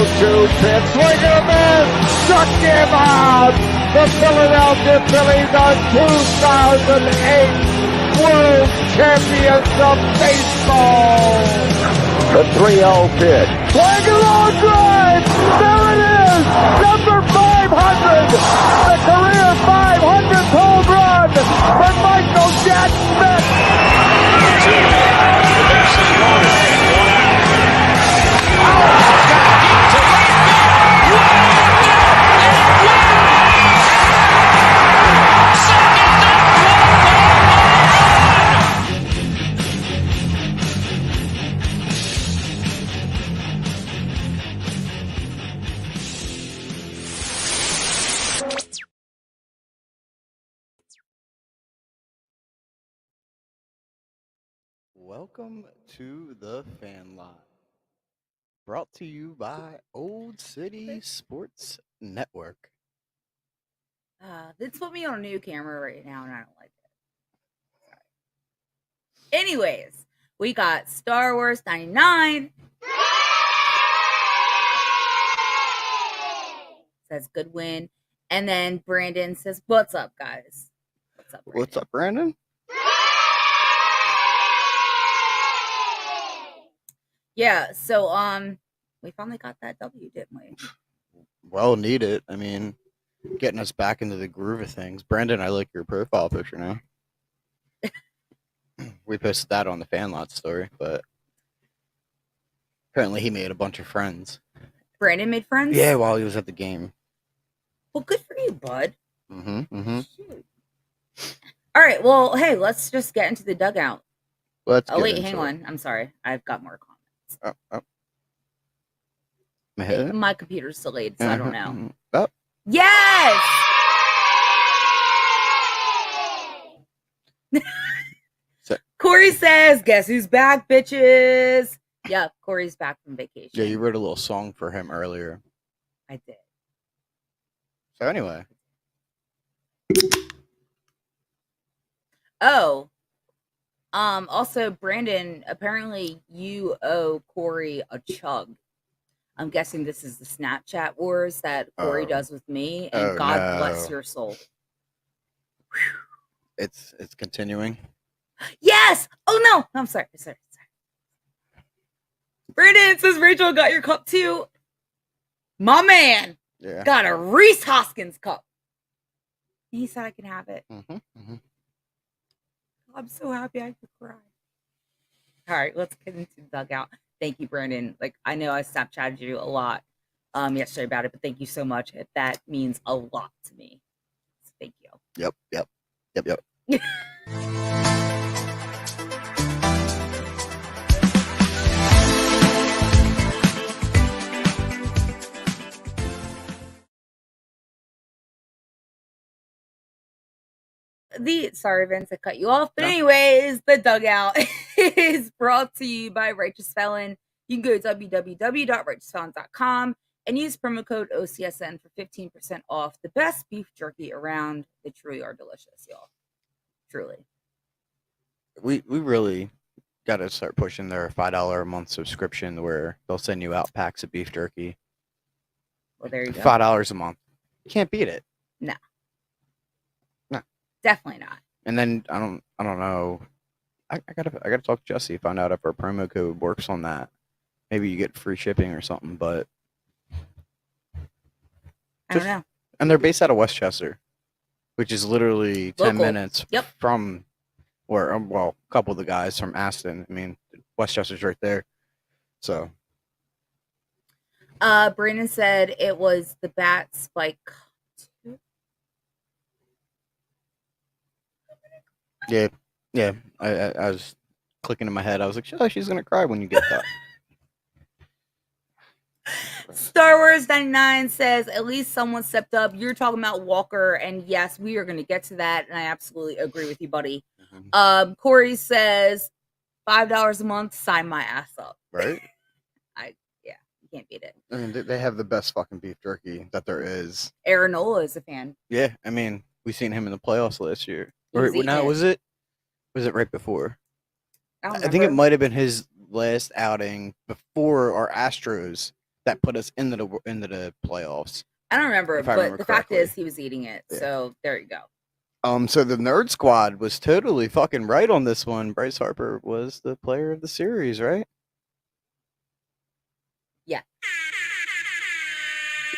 pitch. Swing and a miss. Struck him out. The Philadelphia Phillies are 2008 World Champions of Baseball. The 3-0 pitch. Swing and long drive. There it is. Number 500. The career 500th home run for Michael Jack Smith. Welcome to the Fan Lot, brought to you by Old City Sports Network. They put me on a new camera right now, and I don't like it. Sorry. Anyways, we got Star Wars 99. Says good win. And then Brandon says, "What's up, guys?" What's up, Brandon? What's up, Brandon? Yeah, so we finally got that W, didn't we? Well needed. I mean, getting us back into the groove of things. Brandon, I like your profile picture now. We posted that on the Fan Lot story, but apparently he made a bunch of friends. Brandon made friends? Yeah, while he was at the game. Well, good for you, bud. Shoot. All right, well, hey, let's just get into the dugout. Wait, hang on. I'm sorry. I've got more comments. My computer's delayed, so I don't know. Oh. Yes! Corey says, "Guess who's back, bitches?" Yeah, Corey's back from vacation. Yeah, you wrote a little song for him earlier. I did. So anyway. Oh. Also, Brandon, apparently you owe Corey a chug. I'm guessing this is the Snapchat wars that Corey does with me, and God bless your soul. It's continuing. Yes! Oh no! I'm sorry. Brandon says Rachel got your cup too. My man got a Reese Hoskins cup. He said I can have it. I'm so happy I could cry. All right, let's get into the dugout. Thank you, Brandon. Like, I know I Snapchatted you a lot yesterday about it, but thank you so much. That means a lot to me. So thank you. Yep. Sorry, Vince, I cut you off. But anyways, the dugout is brought to you by Righteous Felon. You can go to www.righteousfelon.com and use promo code OCSN for 15% off the best beef jerky around. They truly are delicious, y'all. Truly. We really got to start pushing their $5 a month subscription where they'll send you out packs of beef jerky. Well, there you go. $5 a month. Can't beat it. No. Definitely not. And then I don't know. I gotta talk to Jesse, find out if our promo code works on that. Maybe you get free shipping or something, but I don't know. And they're based out of Westchester, which is literally 10 minutes from where a couple of the guys from Aston. I mean, Westchester's right there. So Brandon said it was the Bat Spike. Yeah. I was clicking in my head. I was like, she's gonna cry when you get that. Star Wars 99 says, "At least someone stepped up." You're talking about Walker, and yes, we are going to get to that, and I absolutely agree with you, buddy. Corey says, $5 a month, sign my ass up. Right? You can't beat it. I mean, they have the best fucking beef jerky that there is. Aaronola is a fan. Yeah, I mean, we seen him in the playoffs last year. Was it right before? I think it might have been his last outing before our Astros that put us into the playoffs. I don't remember, but the fact is he was eating it. Yeah. So there you go. So the Nerd Squad was totally fucking right on this one. Bryce Harper was the player of the series, right? Yeah.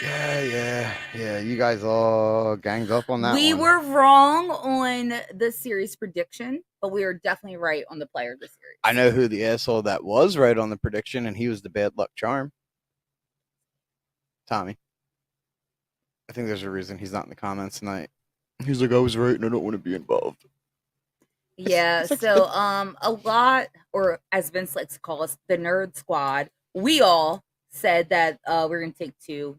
Yeah. You guys all ganged up on that We one. were wrong on the series prediction, but we were definitely right on the player of the series. I know who the asshole that was right on the prediction, and he was the bad luck charm. Tommy. I think there's a reason he's not in the comments tonight. He's like, I was right and I don't want to be involved. Yeah, so a lot, or as Vince likes to call us, the Nerd Squad, we all said that we're going to take 2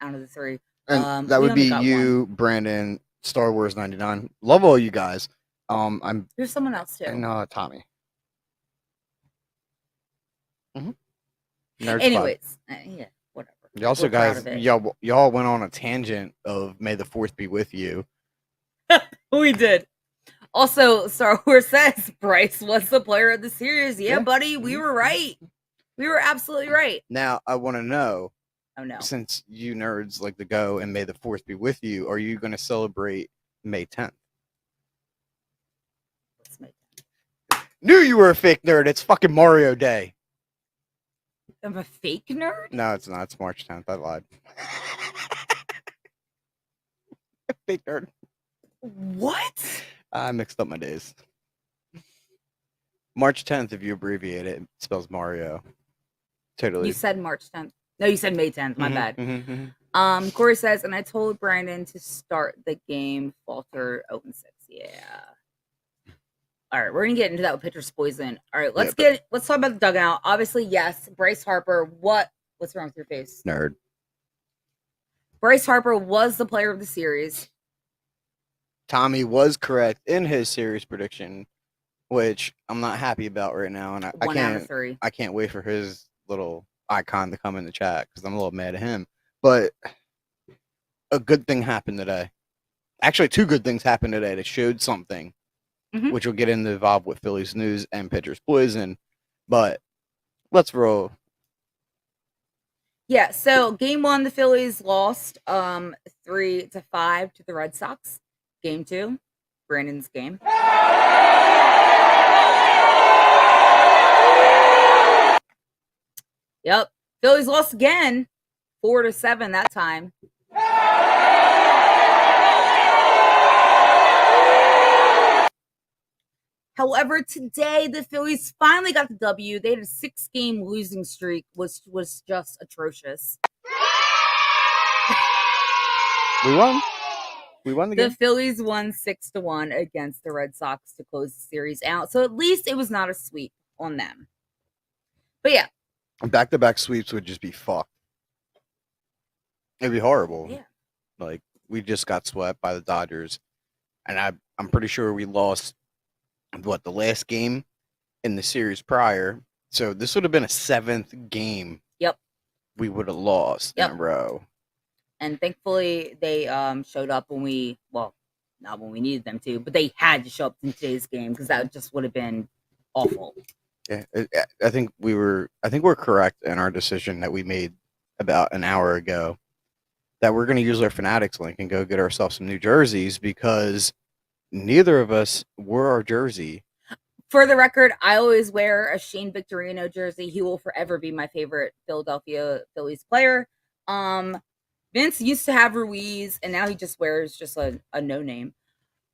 out of the 3. And that would be you, 1. Brandon, Star Wars 99. Love all you guys. There's someone else too. And Tommy. Mm-hmm. Anyways, yeah, whatever. You also, guys, y'all went on a tangent of May the 4th be with you. We did. Also, Star Wars says Bryce was the player of the series. Yeah, buddy, we were right. We were absolutely right. Now, I want to know. Oh, no. Since you nerds like to go and May the 4th be with you, are you going to celebrate May 10th? What's May 10th? Knew you were a fake nerd. It's fucking Mario Day. I'm a fake nerd? No, it's not. It's March 10th. I lied. Fake nerd. What? I mixed up my days. March 10th, if you abbreviate it, spells Mario. Totally. You said March 10th. No, you said May 10th. My bad. Corey says, and I told Brandon to start the game. Falter 0-6. Yeah. All right, we're gonna get into that with pitcher's poison. All right, let's talk about the dugout. Obviously, yes, Bryce Harper. What's wrong with your face? Nerd. Bryce Harper was the player of the series. Tommy was correct in his series prediction, which I'm not happy about right now, and I can't. Out of 3. I can't wait for his little icon to come in the chat because I'm a little mad at him. But a good thing happened today. Actually, 2 good things happened today that showed something, which will get involved with Phillies news and pitcher's poison. But let's roll. Yeah, so game 1, the Phillies lost 3-5 to the Red Sox. Game 2, Brandon's game. Yep. Phillies lost again, 4-7 that time. However, today the Phillies finally got the W. They had a 6-game losing streak, which was just atrocious. We won. We won the game. The Phillies won 6-1 against the Red Sox to close the series out. So at least it was not a sweep on them. But yeah. Back-to-back sweeps would just be fucked. It'd be horrible. Yeah. Like, we just got swept by the Dodgers. And I'm pretty sure we lost, the last game in the series prior. So this would have been a 7th game. Yep. We would have lost in a row. And thankfully, they showed up not when we needed them to, but they had to show up in today's game because that just would have been awful. Yeah, I think we're correct in our decision that we made about an hour ago that we're going to use our Fanatics link and go get ourselves some new jerseys because neither of us wore our jersey. For the record, I always wear a Shane Victorino jersey. He will forever be my favorite Philadelphia Phillies player. Vince used to have Ruiz, and now he just wears just a no name.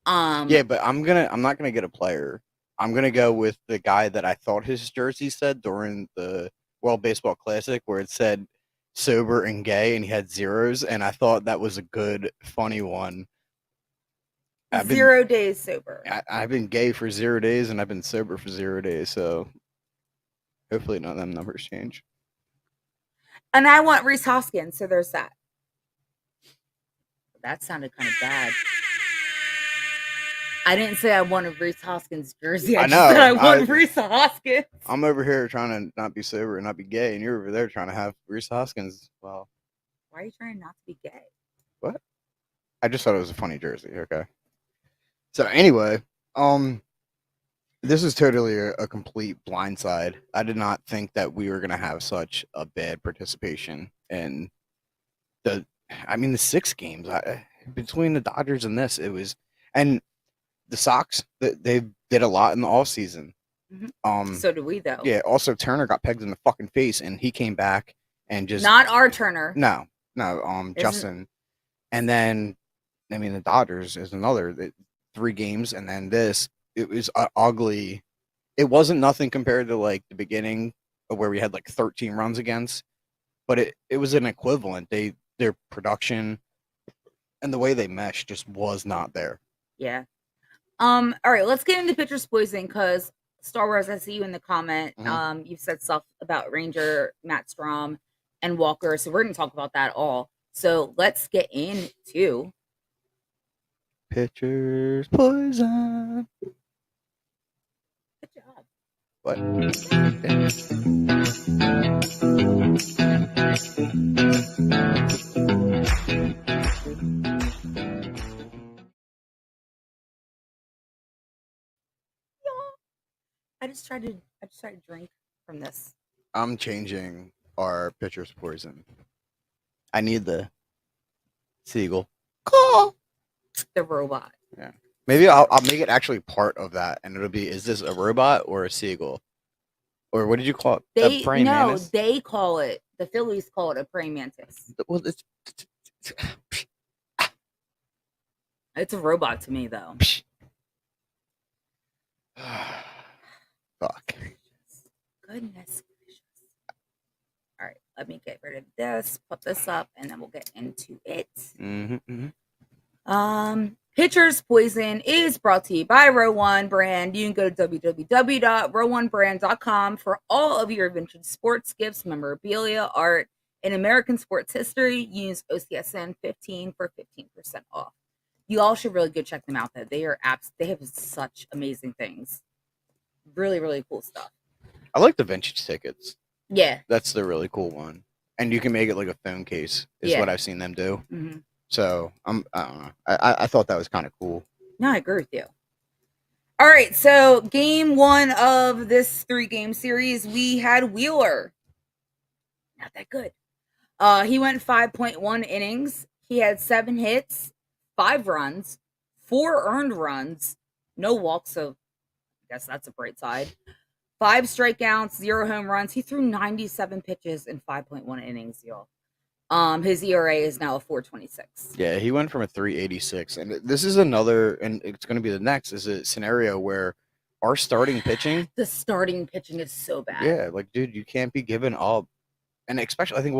Yeah, but I'm not gonna get a player. I'm gonna go with the guy that I thought his jersey said during the World Baseball Classic, where it said sober and gay, and he had zeros, and I thought that was a good, funny one. 0 days sober. I've been gay for 0 days, and I've been sober for 0 days, so hopefully none of them numbers change. And I want Rhys Hoskins, so there's that. That sounded kind of bad. I didn't say I wanted Rhys Hoskins' jersey. I just said I want Rhys Hoskins. I'm over here trying to not be sober and not be gay, and you're over there trying to have Rhys Hoskins. Well, why are you trying not to be gay? What? I just thought it was a funny jersey. Okay. So anyway, this is totally a complete blindside. I did not think that we were gonna have such a bad participation. And the 6 games between the Dodgers and this, it was, and the Sox, they did a lot in the off season. So do we, though. Yeah. Also, Turner got pegged in the fucking face, and he came back and just not our Turner. No, Justin. And then, the Dodgers is another 3 games, and then this. It was ugly. It wasn't nothing compared to like the beginning where we had like 13 runs against, but it was an equivalent. Their production and the way they meshed just was not there. Yeah. All right, let's get into pitchers poison, because Star Wars, I see you in the comment. You've said stuff about Ranger, Matt Strom, and Walker, so we're going to talk about that all. So let's get into pitchers poison. Good job. What? I just tried to drink from this. I'm changing our pitcher's poison. I need the seagull. The robot. Yeah. Maybe I'll make it actually part of that, and it'll be, is this a robot or a seagull? Or what did you call it? A praying mantis? They call it, the Phillies call it a praying mantis. Well, it's a robot to me, though. Fuck. Goodness gracious. All right, let me get rid of this, put this up, and then we'll get into it. Pitchers Poison is brought to you by Row One Brand. You can go to www.row1brand.com for all of your vintage sports gifts, memorabilia, art, and American sports history. Use OCSN 15 for 15% off. You all should really go check them out, though. They have such amazing things. Really, really cool stuff. I like the vintage tickets. Yeah. That's the really cool one. And you can make it like a phone case, is what I've seen them do. Mm-hmm. So I don't know. I thought that was kind of cool. No, I agree with you. All right, so game 1 of this 3-game series, we had Wheeler. Not that good. He went 5.1 innings. He had 7 hits, 5 runs, 4 earned runs, no walks, so I guess that's a bright side. 5 strikeouts, 0 home runs. He threw 97 pitches in 5.1 innings, y'all. His ERA is now a 4.26. Yeah, he went from a 3.86, and this is another, and it's going to be the next, is a scenario where our starting pitching. The starting pitching is so bad. Yeah, like, dude, you can't be giving up, and especially, I think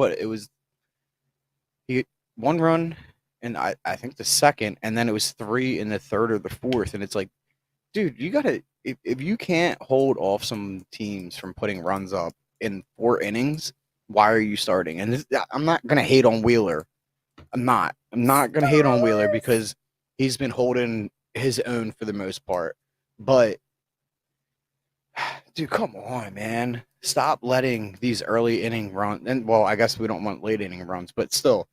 he 1 run, and I think the second, and then it was 3 in the third or the fourth, and it's like, dude, you gotta, if you can't hold off some teams from putting runs up in 4 innings. Why are you starting? And I'm not going to hate on Wheeler. I'm not going to hate on Wheeler because he's been holding his own for the most part. But, dude, come on, man. Stop letting these early inning runs. And, well, I guess we don't want late inning runs, but still.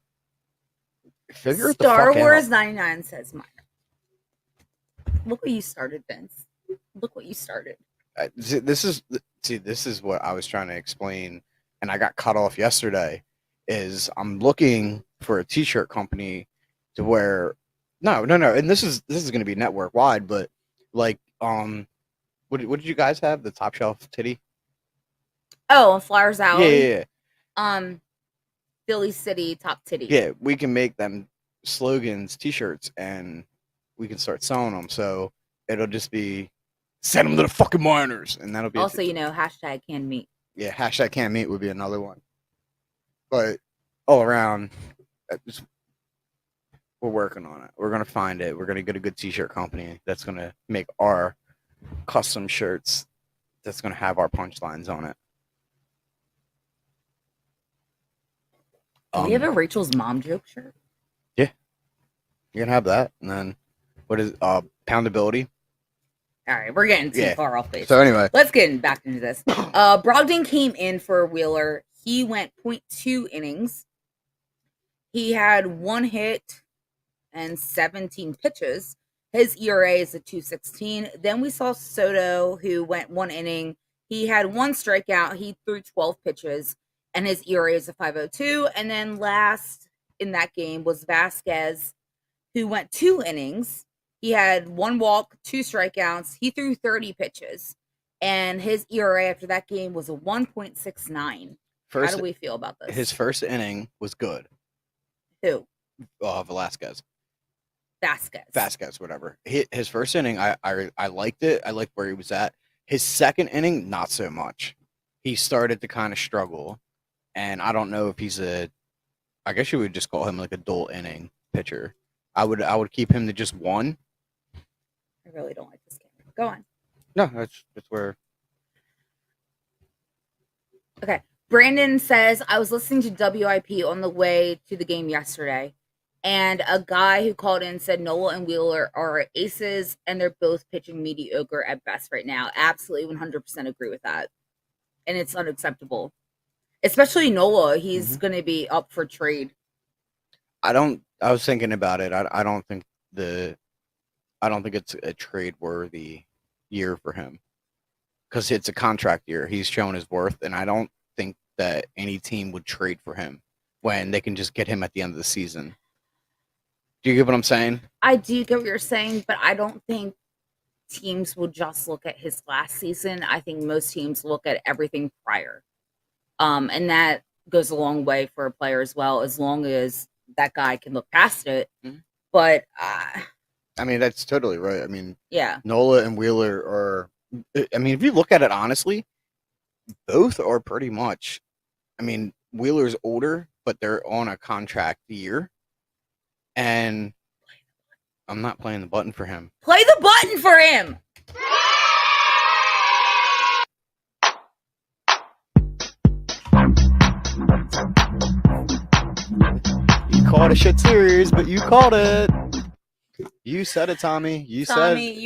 Figure it the fuck out. Star Wars 99 says minor. Look what you started, Vince. Look what you started. This is what I was trying to explain. And I got cut off yesterday, is I'm looking for a t-shirt company to where no, and this is going to be network wide, but like what did you guys have? The Top Shelf Titty? Oh, Flowers Alley. Yeah. Philly City Top Titty. Yeah, we can make them slogans, t-shirts, and we can start selling them. So it'll just be send them to the fucking Miners, and that'll be also, hashtag canned meat. Yeah, hashtag can't meet would be another one. But all around, we're working on it. We're going to find it. We're going to get a good t-shirt company that's going to make our custom shirts that's going to have our punchlines on it. Do we have a Rachel's mom joke shirt? Yeah. You can have that. And then, what is Poundability? All right, we're getting too far off base. So anyway, let's get back into this. Brogdon came in for Wheeler. He went 0.2 innings. He had 1 hit and 17 pitches. His ERA is a 2.16. Then we saw Soto, who went 1 inning. He had 1 strikeout. He threw 12 pitches. and his ERA is a 5.02. And then last in that game was Vasquez, who went 2 innings. He had 1 walk, 2 strikeouts. He threw 30 pitches, and his ERA after that game was a 1.69. How do we feel about this? His first inning was good. Who? Velasquez. Vasquez, whatever. His first inning, I liked it. I liked where he was at. His second inning, not so much. He started to kind of struggle, and I don't know if he's I guess you would just call him like a dual inning pitcher. I would keep him to just 1. I really don't like this game. Go on. No, that's where. Okay. Brandon says, I was listening to WIP on the way to the game yesterday, and a guy who called in said Nola and Wheeler are aces, and they're both pitching mediocre at best right now. Absolutely 100% agree with that. And it's unacceptable. Especially Nola. He's going to be up for trade. I was thinking about it. I don't think it's a trade worthy year for him, because it's a contract year. He's shown his worth, and I don't think that any team would trade for him when they can just get him at the end of the season. Do you get what I'm saying? I do get what you're saying, but I don't think teams will just look at his last season. I think most teams look at everything prior. And that goes a long way for a player as well, as long as that guy can look past it. Mm-hmm. But I mean, that's totally right. I mean, yeah, Nola and Wheeler are. I mean, if you look at it honestly, both are pretty much. I mean, Wheeler's older, but they're on a contract year, and I'm not playing the button for him. Play the button for him. You called a shit series, but you called it. You said it, Tommy. You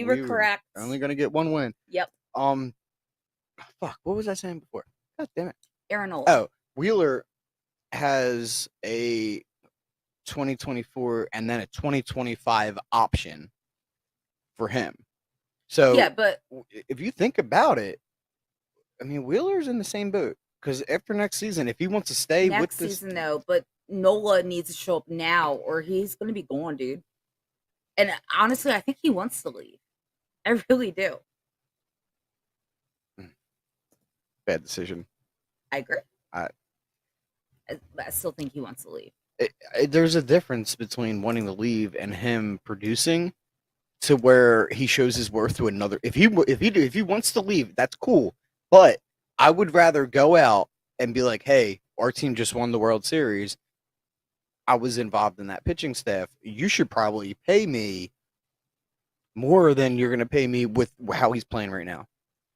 were correct. We're only gonna get 1 win. Yep. Fuck. What was I saying before? God damn it. Aaron Olde. Oh, Wheeler has a 2024 and then a 2025 option for him. So yeah, but if you think about it, I mean, Wheeler's in the same boat, because after next season, if he wants to stay with this season, though, but Nola needs to show up now, or he's going to be gone, dude. And honestly, I think he wants to leave. I really do. Bad decision. I agree. I still think he wants to leave. There's a difference between wanting to leave and him producing to where he shows his worth to another. If he wants to leave, that's cool. But I would rather go out and be like, hey, our team just won the World Series. I was involved in that pitching staff. You should probably pay me more than you're going to pay me with how he's playing right now.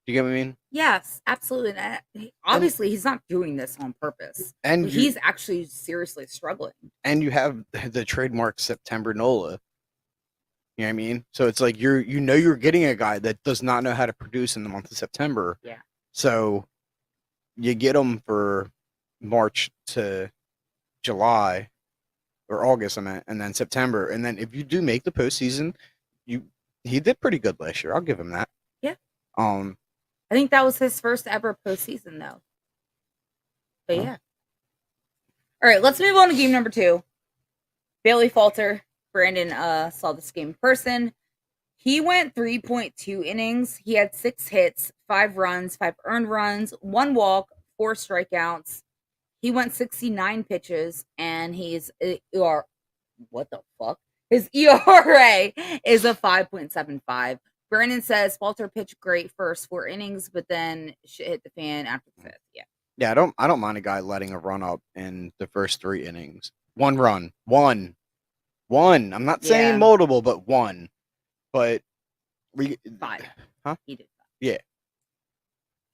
Do you get what I mean? Yes, absolutely. Obviously, he's not doing this on purpose. And he's actually seriously struggling. And you have the trademark September Nola. You know what I mean? So it's like you're getting a guy that does not know how to produce in the month of September. Yeah. So you get him for March to July or August, I meant, and then September. And then if you do make the postseason, he did pretty good last year. I'll give him that. Yeah. I think that was his first ever postseason, though. But yeah. All right, let's move on to game number 2. Bailey Falter. Brandon saw this game in person. He went 3.2 innings. He had 6 hits, 5 runs, 5 earned runs, 1 walk, 4 strikeouts. He went 69 pitches, and his ERA is a 5.75. Brandon says Falter pitched great first 4 innings, but then shit hit the fan after the 5th. Yeah. Yeah, I don't mind a guy letting a run up in the first 3 innings. 1 run. 1. I'm not saying multiple, but 1. But 5. Huh? He did 5. Yeah.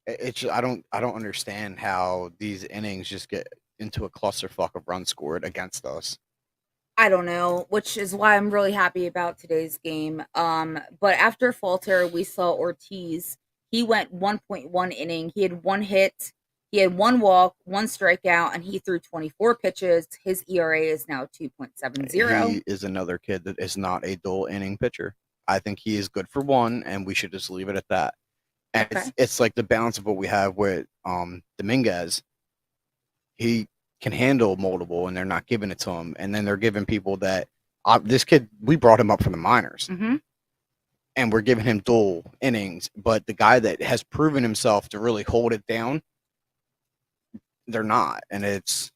It's just, I don't understand how these innings just get into a clusterfuck of runs scored against us. I don't know, which is why I'm really happy about today's game. But after Falter, we saw Ortiz. He went 1.1 inning. He had 1 hit. He had 1 walk, 1 strikeout, and he threw 24 pitches. His ERA is now 2.70. He is another kid that is not a dual inning pitcher. I think he is good for 1, and we should just leave it at that. And it's like the balance of what we have with Dominguez. he can handle multiple, and they're not giving it to him. And then they're giving people that this kid, we brought him up from the minors, and we're giving him dual innings. But the guy that has proven himself to really hold it down, they're not. And it's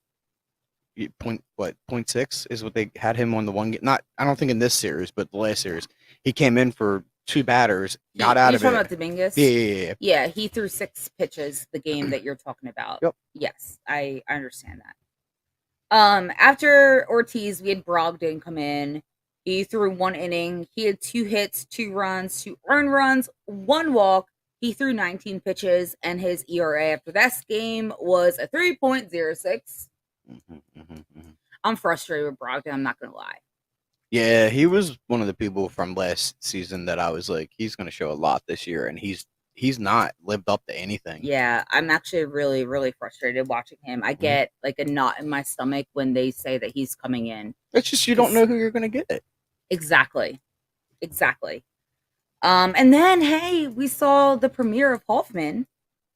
0.6 is what they had him on the one game. Not, I don't think in this series, but the last series, he came in for 2 batters, got out of it. You're talking about Dominguez? Yeah. Yeah, he threw 6 pitches the game that you're talking about. Yep. Yes, I understand that. After Ortiz, we had Brogdon come in. He threw 1 inning. He had 2 hits, 2 runs, 2 earned runs, 1 walk. He threw 19 pitches, and his ERA after that game was a 3.06. I'm frustrated with Brogdon, I'm not going to lie. Yeah, he was one of the people from last season that I was like, he's going to show a lot this year, and he's not lived up to anything. Yeah, I'm actually really, really frustrated watching him. I get like a knot in my stomach when they say that he's coming in. It's just you don't know who you're going to get. Exactly. And then, hey, we saw the premiere of Hoffman,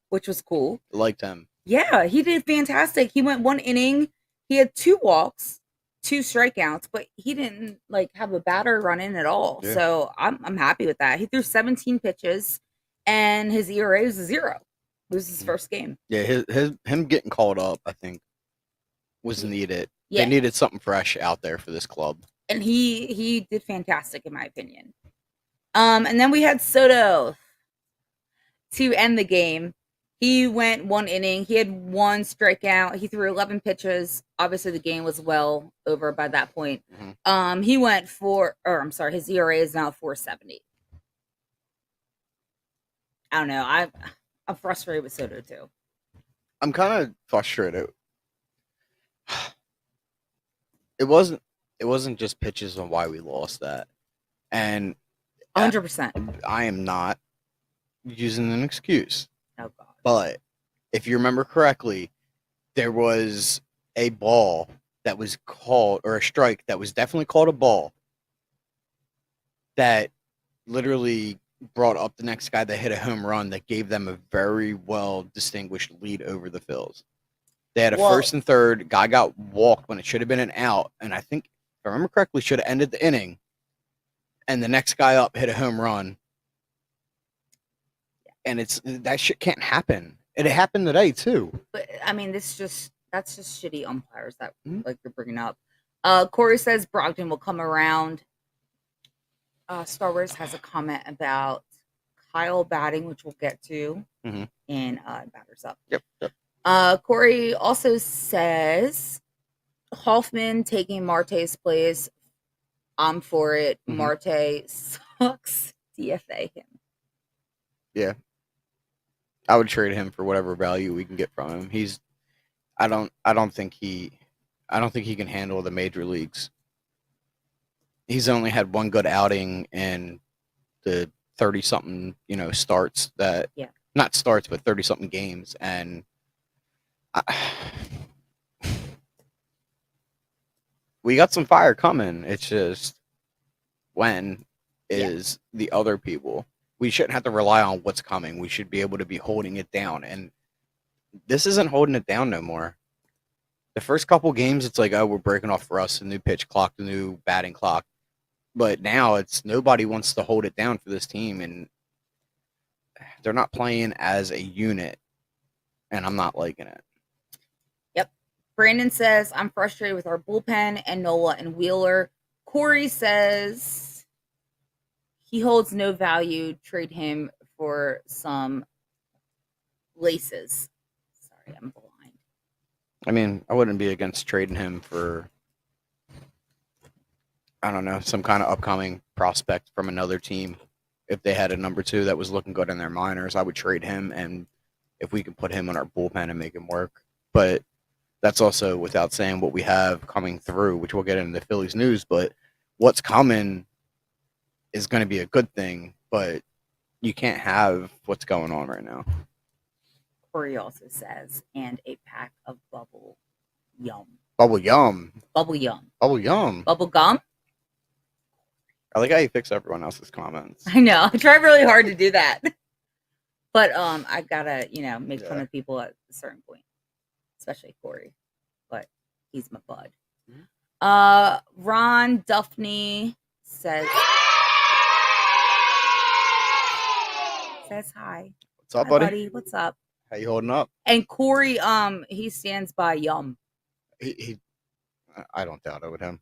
which was cool. Liked him. Yeah, he did fantastic. He went 1 inning. He had 2 walks, 2 strikeouts, but he didn't like have a batter run in at all. Yeah. So I'm happy with that. He threw 17 pitches, and his ERA was 0. It was his first game. Yeah, him getting called up, I think, was needed. Yeah. They needed something fresh out there for this club. And he did fantastic, in my opinion. And then we had Soto to end the game. He went 1 inning. He had 1 strikeout. He threw 11 pitches. Obviously, the game was well over by that point. He went his ERA is now 4.70. I don't know. I'm frustrated with Soto too. I'm kind of frustrated. It wasn't just pitches on why we lost that, and 100%. I am not using an excuse. Oh God. But if you remember correctly, there was a ball that was called, or a strike that was definitely called a ball, that literally brought up the next guy that hit a home run that gave them a very well distinguished lead over the Phillies. They had a first and third. Guy got walked when it should have been an out, and I think, if I remember correctly, should have ended the inning. And the next guy up hit a home run. And that shit can't happen. It happened today too. But I mean, that's just shitty umpires that like you're bringing up. Corey says Brogdon will come around. Star Wars has a comment about Kyle batting, which we'll get to in Batters Up. Yep. Corey also says Hoffman taking Marte's place. I'm for it. Marte sucks. DFA him. Yeah. I would trade him for whatever value we can get from him. I don't think he can handle the major leagues. He's only had 1 good outing in the 30-something, starts that not starts, but 30-something games, and we got some fire coming. It's just when is the other people. We shouldn't have to rely on what's coming. We should be able to be holding it down. And this isn't holding it down no more. The first couple games, it's like, oh, we're breaking off for us, the new pitch clock, the new batting clock. But now it's nobody wants to hold it down for this team. And they're not playing as a unit. And I'm not liking it. Yep. Brandon says, I'm frustrated with our bullpen and Nola and Wheeler. Corey says he holds no value. Trade him for some laces. Sorry, I'm blind. I mean, I wouldn't be against trading him for, I don't know, some kind of upcoming prospect from another team. If they had a number 2 that was looking good in their minors, I would trade him. And if we could put him in our bullpen and make him work. But that's also without saying what we have coming through, which we'll get into the Phillies news. But what's coming is going to be a good thing, but you can't have what's going on right now. Corey also says, and a pack of bubble yum. Bubble yum. Bubble yum. Bubble yum. Bubble gum? I like how you fix everyone else's comments. I know. I try really hard to do that. But I gotta, make fun of people at a certain point. especially Corey, but he's my bud. Mm-hmm. Ron Duffney says hi. What's up, buddy? What's up? How you holding up? And Corey, he stands by Yum. I don't doubt it with him.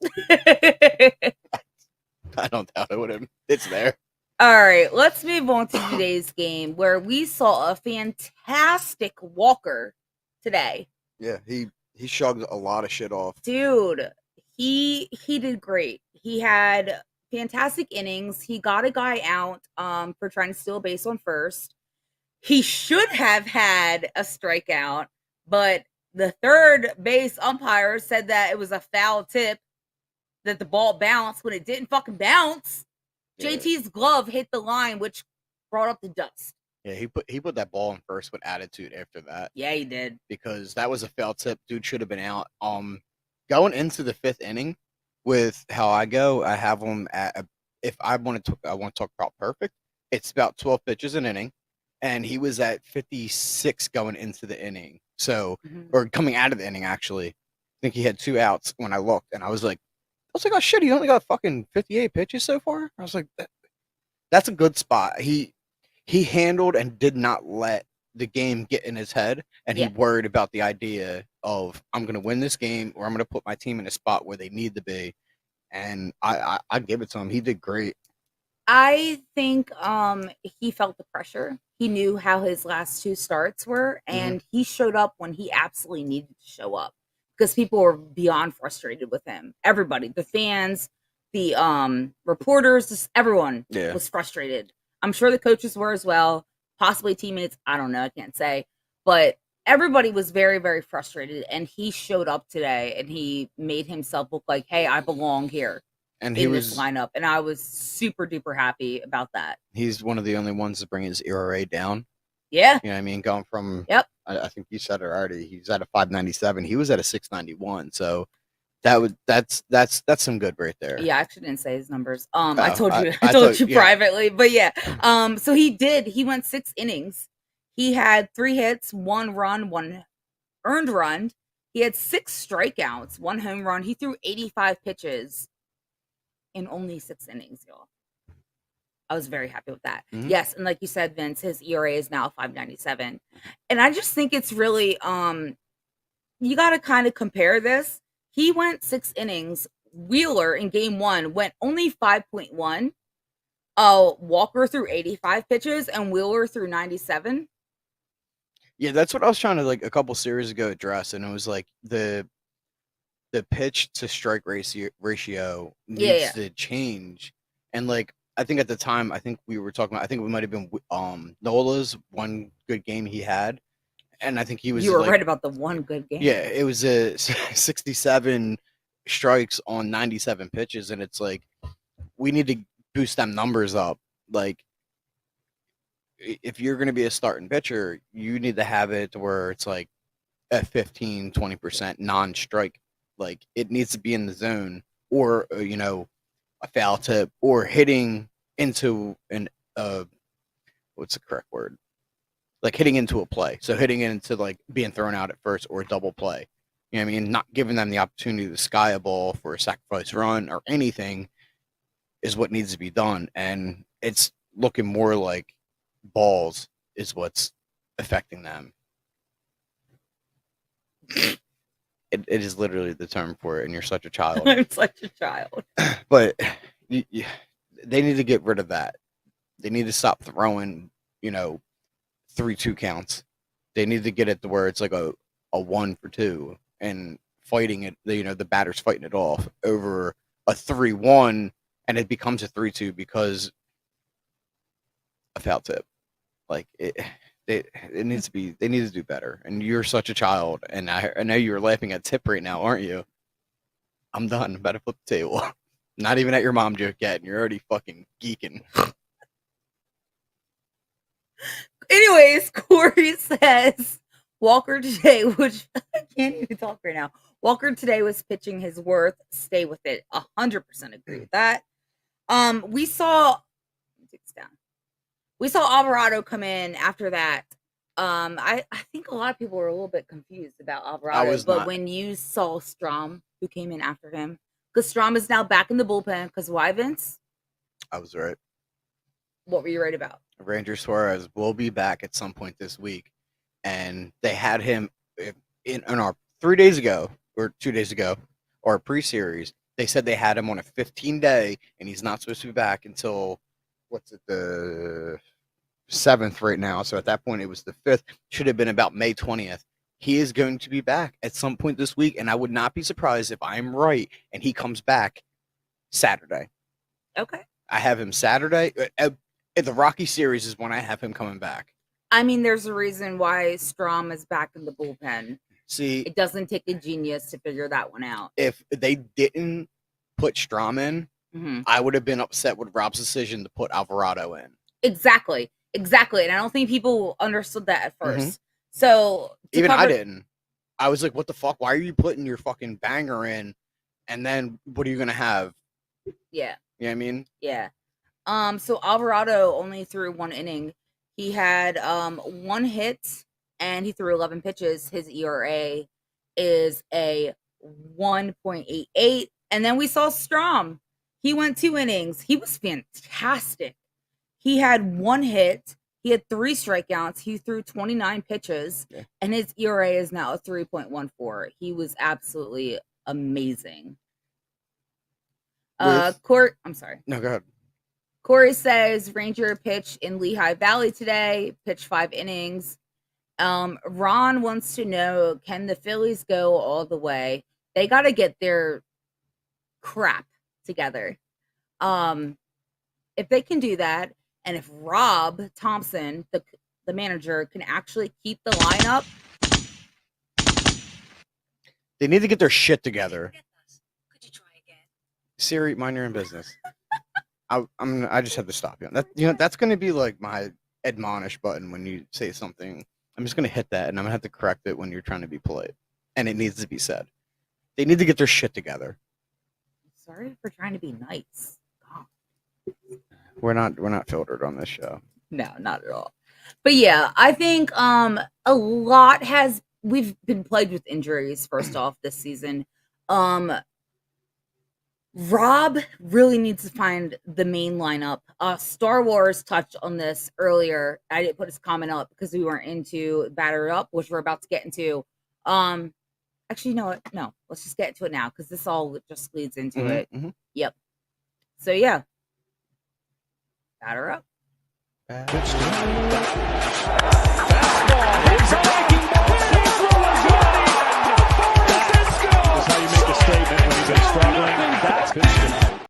I don't doubt it with him. It's there. All right, let's move on to today's game where we saw a fantastic Walker today. Yeah, he shrugged a lot of shit off. Dude, he did great. He had fantastic innings. He got a guy out for trying to steal a base on first. He should have had a strikeout, but the third base umpire said that it was a foul tip, that the ball bounced when it didn't fucking bounce. Yeah. JT's glove hit the line, which brought up the dust. Yeah, he put that ball in first with attitude after that. Yeah, he did. Because that was a foul tip. Dude should have been out. Going into the fifth inning, with how I go, I have them at if I want to talk about perfect. It's about 12 pitches an inning, and he was at 56 going into the inning. So, or coming out of the inning, actually. I think he had 2 outs when I looked, and I was like, oh shit, he only got fucking 58 pitches so far. I was like, that's a good spot. He handled and did not let the game get in his head, and he worried about the idea of, I'm going to win this game, or I'm going to put my team in a spot where they need to be. And I give it to him. He did great. I think he felt the pressure. He knew how his last 2 starts were, and he showed up when he absolutely needed to show up, because people were beyond frustrated with him. Everybody, the fans, the reporters, just everyone was frustrated. I'm sure the coaches were as well, possibly teammates. I don't know. I can't say. But everybody was very, very frustrated, and he showed up today, and he made himself look like, hey, I belong here. And in this lineup, and I was super duper happy about that. He's one of the only ones to bring his ERA down. Yeah, you know what I mean, going from I think you said it already. He's at a 5.97. He was at a 6.91. So that's some good right there. Yeah, I actually didn't say his numbers. I told you privately, but yeah. So he went 6 innings. He had 3 hits, 1 run, 1 earned run. He had 6 strikeouts, 1 home run. He threw 85 pitches in only 6 innings, y'all. I was very happy with that. Yes, and like you said, Vince, his ERA is now 5.97. And I just think it's really you got to kind of compare this. He went 6 innings. Wheeler in game 1 went only 5.1. Walker threw 85 pitches and Wheeler threw 97. Yeah, that's what I was trying to, like, a couple series ago address, and it was like the pitch to strike ratio needs to change. And like, I think at the time, I think we were talking about, I think it might have been Nola's one good game he had, and I think he was. You were right about the one good game. Yeah, it was a 67 strikes on 97 pitches, and it's like, we need to boost them numbers up. Like, if you're going to be a starting pitcher, you need to have it to where it's like at 15-20% non-strike. Like, it needs to be in the zone, or a foul tip, or hitting into what's the correct word? Like, hitting into a play. So hitting into, like, being thrown out at first, or a double play. You know what I mean? Not giving them the opportunity to sky a ball for a sacrifice run or anything is what needs to be done. And it's looking more like balls is what's affecting them. It is literally the term for it, and you're such a child. I'm such a child. But they need to get rid of that. They need to stop throwing, 3-2 counts. They need to get it to where it's like a 1 for 2 and fighting it. The batter's fighting it off over a 3-1, and it becomes a 3-2 because a foul tip. Like, it needs to be. They need to do better. And you're such a child. And I know you're laughing at Tip right now, aren't you? I'm done. I'm about to flip the table. Not even at your mom joke yet, and you're already fucking geeking. Anyways, Corey says Walker today, which I can't even talk right now. Walker today was pitching his worth. Stay with it. 100% agree with that. We saw Alvarado come in after that I think a lot of people were a little bit confused about Alvarado, but when you saw Strom, who came in after him, because Strom is now back in the bullpen, because why, Vince? I was right. What were you right about? Ranger Suarez will be back at some point this week, and they had him in our 3 days ago or 2 days ago, or pre-series. They said they had him on a 15-day, and he's not supposed to be back until the 7th right now. So at that point, it was the 5th. Should have been about May 20th. He is going to be back at some point this week, and I would not be surprised if I'm right and he comes back Saturday. Okay. I have him Saturday. The Rocky series is when I have him coming back. I mean, there's a reason why Strom is back in the bullpen. See, it doesn't take a genius to figure that one out. If they didn't put Strom in, I would have been upset with Rob's decision to put Alvarado in. Exactly. And I don't think people understood that at first. So even I didn't. I was like, what the fuck? Why are you putting your fucking banger in? And then what are you going to have? Yeah. You know what I mean? Yeah. So Alvarado only threw 1 inning. He had 1 hit and he threw 11 pitches. His ERA is a 1.88. And then we saw Strom. He went 2 innings. He was fantastic. He had 1 hit. He had 3 strikeouts. He threw 29 pitches. Okay. And his ERA is now a 3.14. He was absolutely amazing. I'm sorry. No, go ahead. Corey says Ranger pitched in Lehigh Valley today, pitched 5 innings. Ron wants to know, can the Phillies go all the way? They got to get their crap together. If they can do that, and if Rob Thompson, the manager, can actually keep the lineup. They need to get their shit together. Could you try again? Siri, mind your own business. I just have to stop you. That's going to be like my admonish button when you say something. I'm just going to hit that, and I'm going to have to correct it when you're trying to be polite. And it needs to be said. They need to get their shit together. Sorry for trying to be nice. God. We're not filtered on this show. No, not at all. But yeah, I think a lot we've been plagued with injuries first off this season. Rob really needs to find the main lineup. Star Wars touched on this earlier. I didn't put his comment up because we weren't into Batter Up, which we're about to get into. Actually, you know what? No, let's just get into it now because this all just leads into it. Mm-hmm. Yep. So yeah, Batter Up. Fastball. He's a breaking ball. That's how you make a statement when you've been struggling. That's pitch tonight.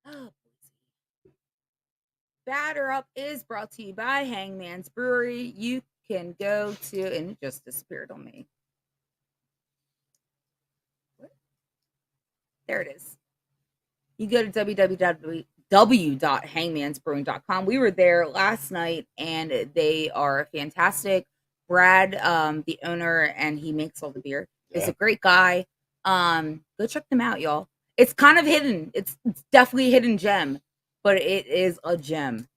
Oh, Batter Up is brought to you by Hangman's Brewery. You can go to, and it just disappeared on me. There it is. You go to www.hangmansbrewing.com. We were there last night, and they are fantastic. Brad, the owner, and he makes all the beer, is a great guy. Go check them out, y'all. It's kind of hidden. It's definitely a hidden gem, but it is a gem.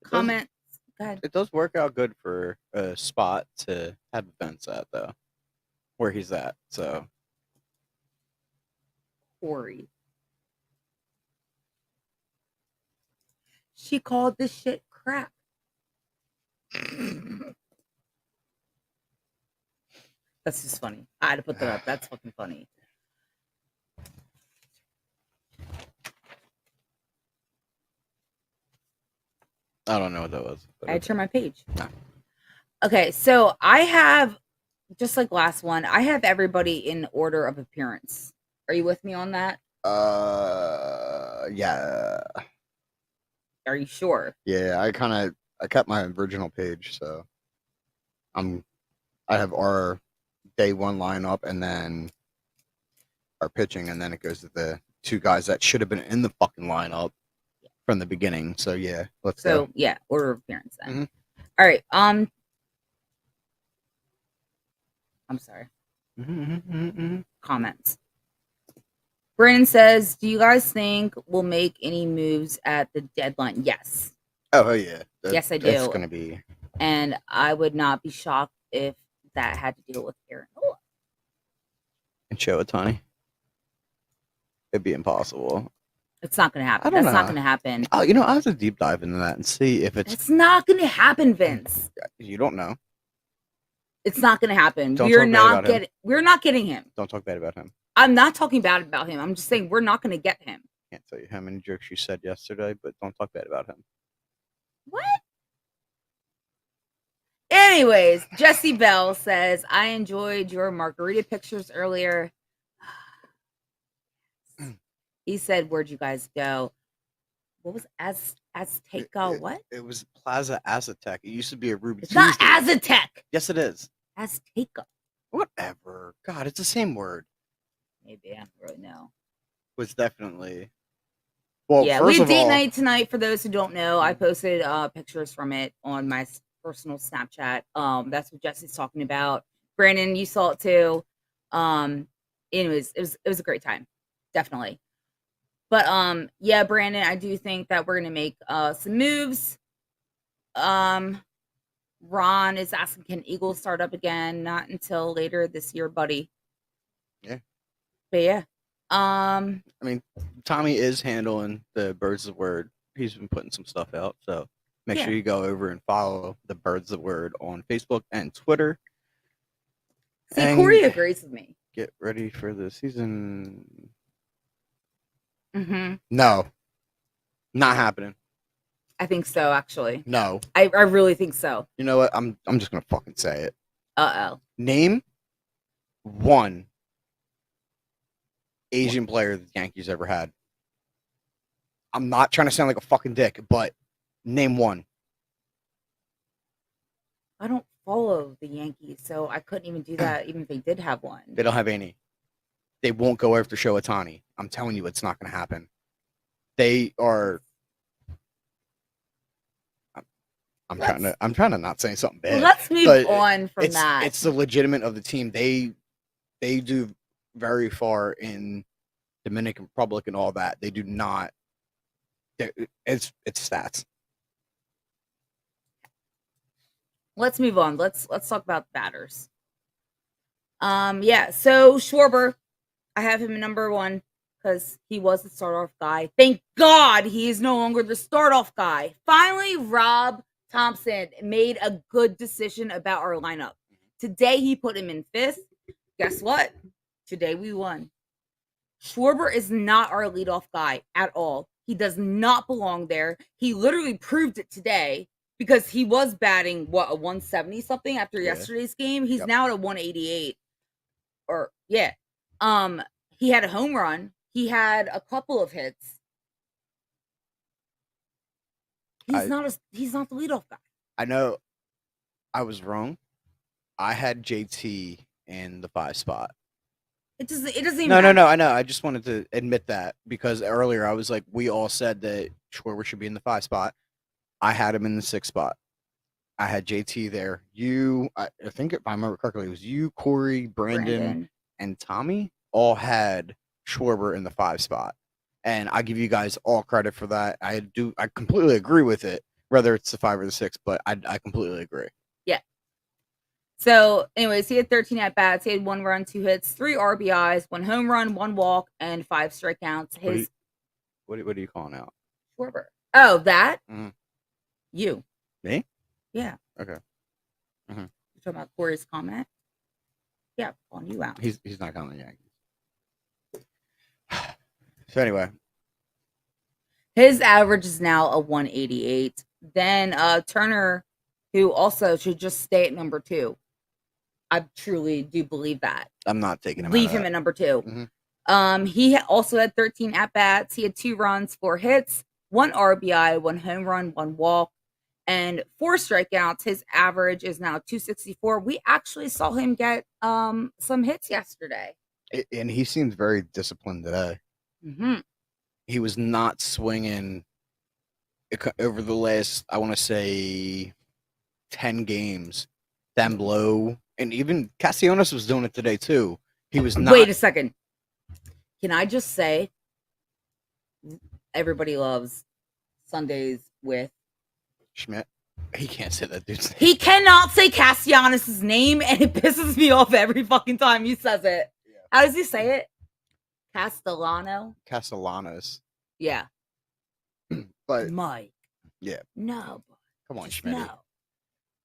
Comment. Go ahead. It does work out good for a spot to have events at, though, where he's at. So. Corey. She called this shit crap. That's just funny. I had to put that up. That's fucking funny. I don't know what that was. I had to turn my page. No. Okay, so I have, just like last one, I have everybody in order of appearance. Are you with me on that? Yeah. Are you sure? Yeah, I kept my original page, so I have our day 1 lineup and then our pitching, and then it goes to the 2 guys that should have been in the fucking lineup from the beginning. So yeah, let's go. So yeah, order of appearance then. Mm-hmm. All right. I'm sorry. Comments. Brandon says, do you guys think we'll make any moves at the deadline? Yes. Oh, yeah. Yes, I do. It's going to be. And I would not be shocked if that had to deal with Aaron Nola. And Shohei Ohtani. It'd be impossible. It's not going to happen. That's not going to happen. Oh, I have to deep dive into that and see if it's. It's not going to happen, Vince. You don't know. It's not going to happen. We're not getting him. Don't talk bad about him. I'm not talking bad about him. I'm just saying we're not going to get him. Can't tell you how many jokes you said yesterday, but don't talk bad about him. What? Anyways, Jesse Bell says, I enjoyed your margarita pictures earlier. He said, where'd you guys go? What was Azteca? What? It was Plaza Aztec. It used to be a Ruby It's Tuesday. not Aztec. Yes, it is. Azteca. Whatever. God, it's the same word. Maybe. I don't really know. It was definitely. Well, yeah, we had date night tonight. For those who don't know, I posted pictures from it on my personal Snapchat. That's what Jesse's talking about. Brandon, you saw it too. Anyways, it was a great time. Definitely. But yeah, Brandon, I do think that we're gonna make some moves. Ron is asking, can Eagles start up again? Not until later this year, buddy. Yeah. But yeah. I mean, Tommy is handling the Birds of Word. He's been putting some stuff out, so make sure you go over and follow the Birds of Word on Facebook and Twitter. See, and Corey agrees with me. Get ready for the season. Mm-hmm. No, not happening. I think so, actually. No, I really think so. You know what? I'm just gonna fucking say it. Name one Asian player the Yankees ever had. I'm not trying to sound like a fucking dick, but name one. I don't follow the Yankees, so I couldn't even do that even if they did have one. They don't have any. They won't go after Shohei Ohtani. I'm telling you, it's not going to happen. They are. I'm trying to not say something bad. Let's move on from that. It's the legitimate of the team. They do very far in Dominican Republic and all that. They do not. It's stats. Let's move on. Let's talk about batters. Yeah. So Schwarber, I have him at number 1 because he was the start-off guy. Thank God he is no longer the start-off guy. Finally, Rob Thompson made a good decision about our lineup. Today, he put him in 5th. Guess what? Today, we won. Schwarber is not our leadoff guy at all. He does not belong there. He literally proved it today because he was batting, a 170 something after yesterday's game. He's now at a 188. He had a home run. He had a couple of hits. He's not the leadoff guy. I know I was wrong. I had JT in the 5 spot. It doesn't even No, I know. I just wanted to admit that because earlier I was like, we all said that Schwarber should be in the 5 spot. I had him in the 6 spot. I had JT there. I think if I remember correctly, it was you, Corey, Brandon, and Tommy all had Schwarber in the 5 spot. And I give you guys all credit for that. I completely agree with it, whether it's the 5 or the 6, but I completely agree. Yeah. So, anyways, he had 13 at-bats. He had 1 run, 2 hits, 3 RBIs, 1 home run, 1 walk, and 5 strikeouts. What are you calling out? Schwarber. Oh, that? Mm-hmm. You. Me? Yeah. Okay. Mm-hmm. You're talking about Corey's comment? Yeah, I'm calling you out. He's not calling the Yankees. So anyway. His average is now a 188. Then Turner, who also should just stay at number 2. I truly do believe that. I'm not taking him. Leave him at number 2. Mm-hmm. He also had 13 at-bats. He had 2 runs, 4 hits, 1 RBI, 1 home run, 1 walk, and 4 strikeouts. His average is now 264. We actually saw him get some hits yesterday. And he seems very disciplined today. Mm-hmm. He was not swinging over the last, I want to say, 10 games. Them low. And even Castellanos was doing it today, too. He was not. Wait a second. Can I just say, everybody loves Sundays with Schmidt. He can't say that dude's name. He cannot say Castellanos' name, and it pisses me off every fucking time he says it. Yeah. How does he say it? Castellanos. Yeah. But Mike. Yeah. No. Come on, Schmidt. No.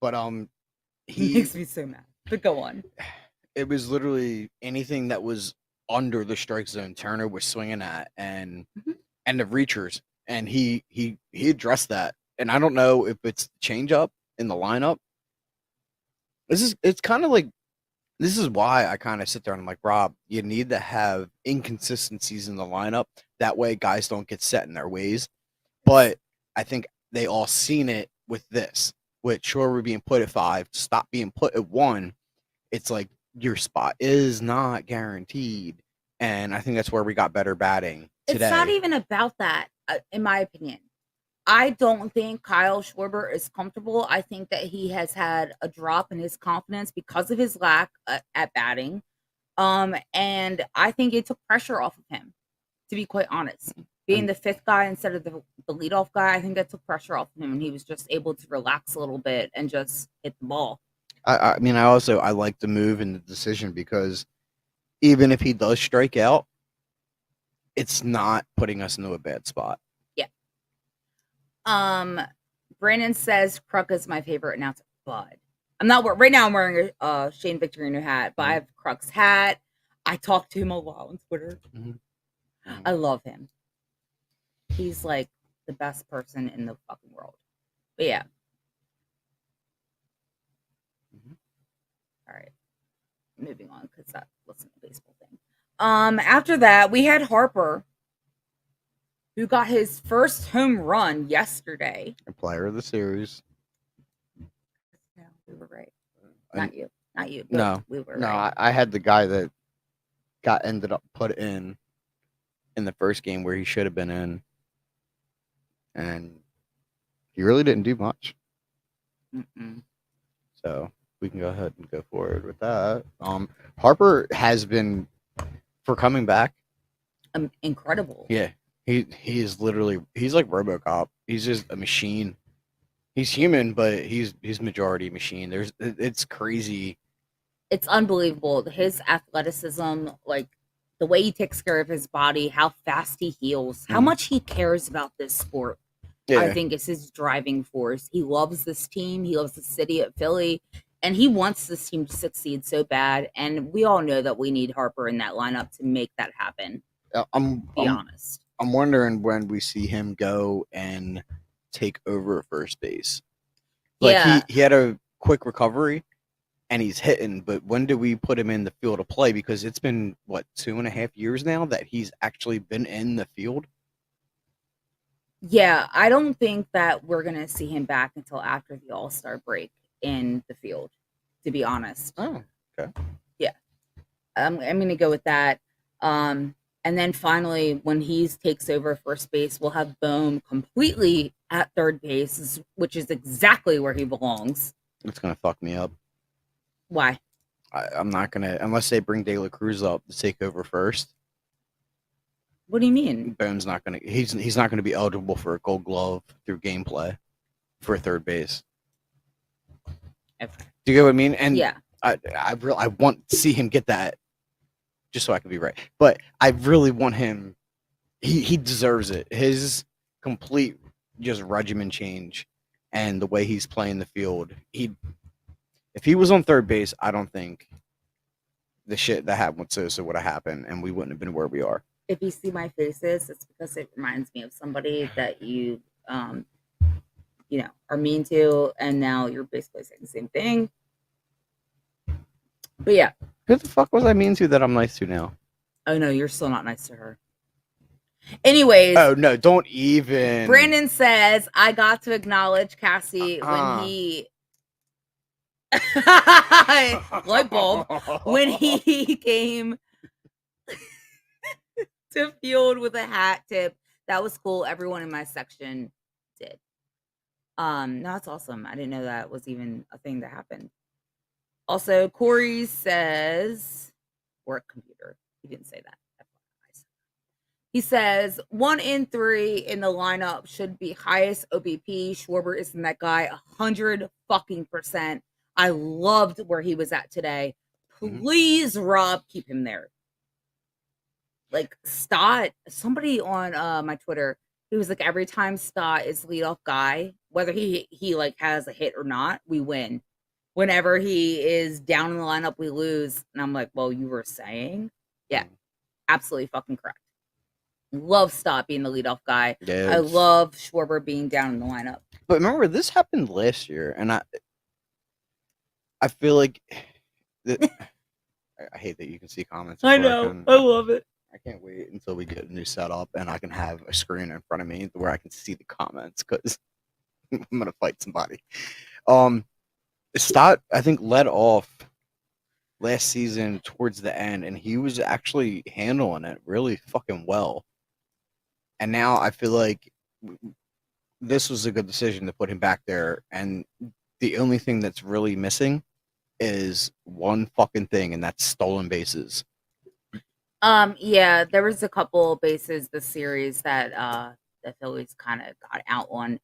But he makes me so mad. But go on. It was literally anything that was under the strike zone Turner was swinging at, and the reachers, and he addressed that. And I don't know if it's change up in the lineup. It's kind of like, this is why I kind of sit there and I'm like, Rob, you need to have inconsistencies in the lineup. That way guys don't get set in their ways. But I think they all seen it with this. With Shore being put at 5, stop being put at 1. It's like your spot is not guaranteed. And I think that's where we got better batting today. It's not even about that, in my opinion. I don't think Kyle Schwarber is comfortable. I think that he has had a drop in his confidence because of his lack at batting. And I think it took pressure off of him, to be quite honest. Being the 5th guy instead of the leadoff guy, I think that took pressure off of him, and he was just able to relax a little bit and just hit the ball. I mean, I like the move and the decision, because even if he does strike out, it's not putting us into a bad spot. Yeah. Brandon says Kruk is my favorite announcer, but I'm not right now. I'm wearing a Shane Victorino hat, but I have Kruk's hat. I talk to him a lot on Twitter. I love him. He's like the best person in the fucking world. But yeah. All right. Moving on, because that wasn't a baseball thing. After that, we had Harper, who got his first home run yesterday. A player of the series. No, we were right. Not you. No, we were. No, right. I had the guy that ended up put in the first game where he should have been in, and he really didn't do much. So we can go ahead and go forward with that. Harper has been, for coming back, incredible. Yeah, he is literally, he's like RoboCop. He's just a machine. He's human, but he's majority machine. It's crazy. It's unbelievable. His athleticism, like the way he takes care of his body, how fast he heals, how much he cares about this sport. Yeah. I think is his driving force. He loves this team. He loves the city of Philly, and he wants this team to succeed so bad. And we all know that we need Harper in that lineup to make that happen. I'm honest. I'm wondering when we see him go and take over first base. Like he had a quick recovery and he's hitting, but when do we put him in the field of play? Because it's been 2.5 years now that he's actually been in the field. Yeah, I don't think that we're gonna see him back until after the All-Star break in the field, to be honest. Oh, okay. Yeah. I'm gonna go with that. And then finally, when he takes over first base, we'll have Bohm completely at third base, which is exactly where he belongs. It's going to fuck me up. Why? I'm not going to, unless they bring De La Cruz up to take over first. What do you mean? Bohm's not going to, he's not going to be eligible for a Gold Glove through gameplay for third base. Okay. Do you get what I mean? And yeah. I want to see him get that, just so I can be right. But I really want him, he deserves it. His complete just regimen change and the way he's playing the field. If he was on third base, I don't think the shit that happened with Sosa would have happened and we wouldn't have been where we are. If you see my faces, it's because it reminds me of somebody that you are mean to, and now you're basically saying the same thing. But yeah. Who the fuck was I mean to that I'm nice to now? Oh no, you're still not nice to her. Anyways. Oh no, don't even. Brandon says, I got to acknowledge Cassie when he light bulb when he came to field with a hat tip. That was cool. Everyone in my section did. No, that's awesome. I didn't know that was even a thing that happened. Also, Corey says, work computer. He didn't say that. He says 1 in 3 in the lineup should be highest OBP. Schwarber isn't that guy. 100%. I loved where he was at today. Please, Rob, keep him there. Like Stott, somebody on my Twitter, he was like, every time Stott is leadoff guy, whether he like has a hit or not, we win. Whenever he is down in the lineup, we lose. And I'm like, well, you were saying? Yeah, absolutely fucking correct. Love Stott being the leadoff guy. Yeah, I love Schwarber being down in the lineup. But remember, this happened last year, and I feel like I hate that you can see comments. I know. I love it. I can't wait until we get a new setup and I can have a screen in front of me where I can see the comments because I'm gonna fight somebody. Stott, I think, led off last season towards the end, and he was actually handling it really fucking well. And now I feel like this was a good decision to put him back there. And the only thing that's really missing is one fucking thing, and that's stolen bases. Yeah, there was a couple bases this series that the Phillies kind of got out on.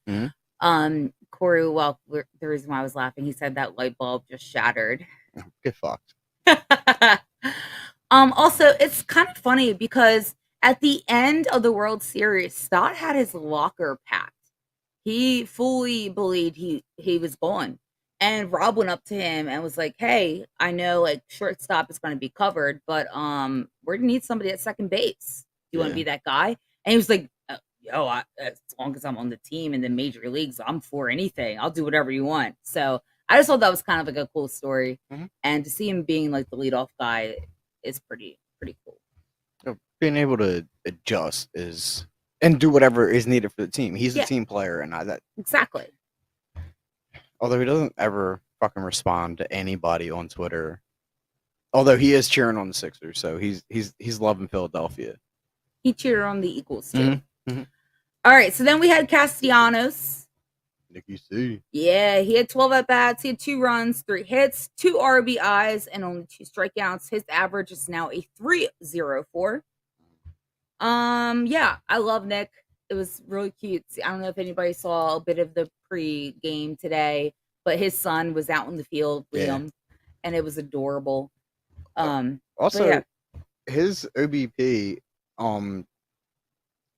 Corey, well, the reason why I was laughing, he said that light bulb just shattered. Get fucked. Also, it's kind of funny because at the end of the World Series, Stott had his locker packed. He fully believed he was gone. And Rob went up to him and was like, hey, I know like shortstop is going to be covered, but we're going to need somebody at second base. Do you want to be that guy? And he was like, as long as I'm on the team in the major leagues, I'm for anything. I'll do whatever you want. So I just thought that was kind of like a cool story. And to see him being like the leadoff guy is pretty cool. Being able to adjust and do whatever is needed for the team. He's a team player, and that exactly. Although he doesn't ever fucking respond to anybody on Twitter. Although he is cheering on the Sixers, so he's loving Philadelphia. He cheered on the Eagles too. All right, so then we had Castellanos. Nicky C. Yeah, he had 12 at-bats. He had 2 runs, 3 hits, 2 RBIs, and only 2 strikeouts. His average is now a 3.04. Yeah, I love Nick. It was really cute. I don't know if anybody saw a bit of the pre-game today, but his son was out in the field, Liam, and it was adorable. Also, his OBP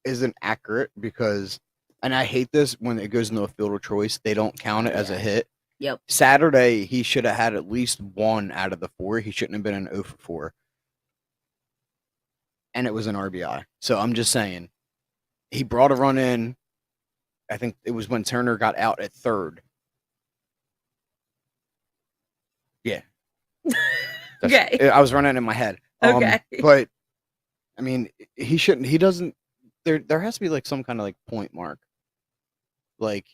isn't accurate because, and I hate this when it goes into a fielder choice, they don't count it as a hit. Yep. Saturday, he should have had at least 1 out of the 4. He shouldn't have been an 0 for 4. And it was an RBI. So I'm just saying, he brought a run in. I think it was when Turner got out at third. Yeah. Okay. I was running in my head. Okay. But, I mean, he doesn't, there has to be like some kind of like point mark. Like,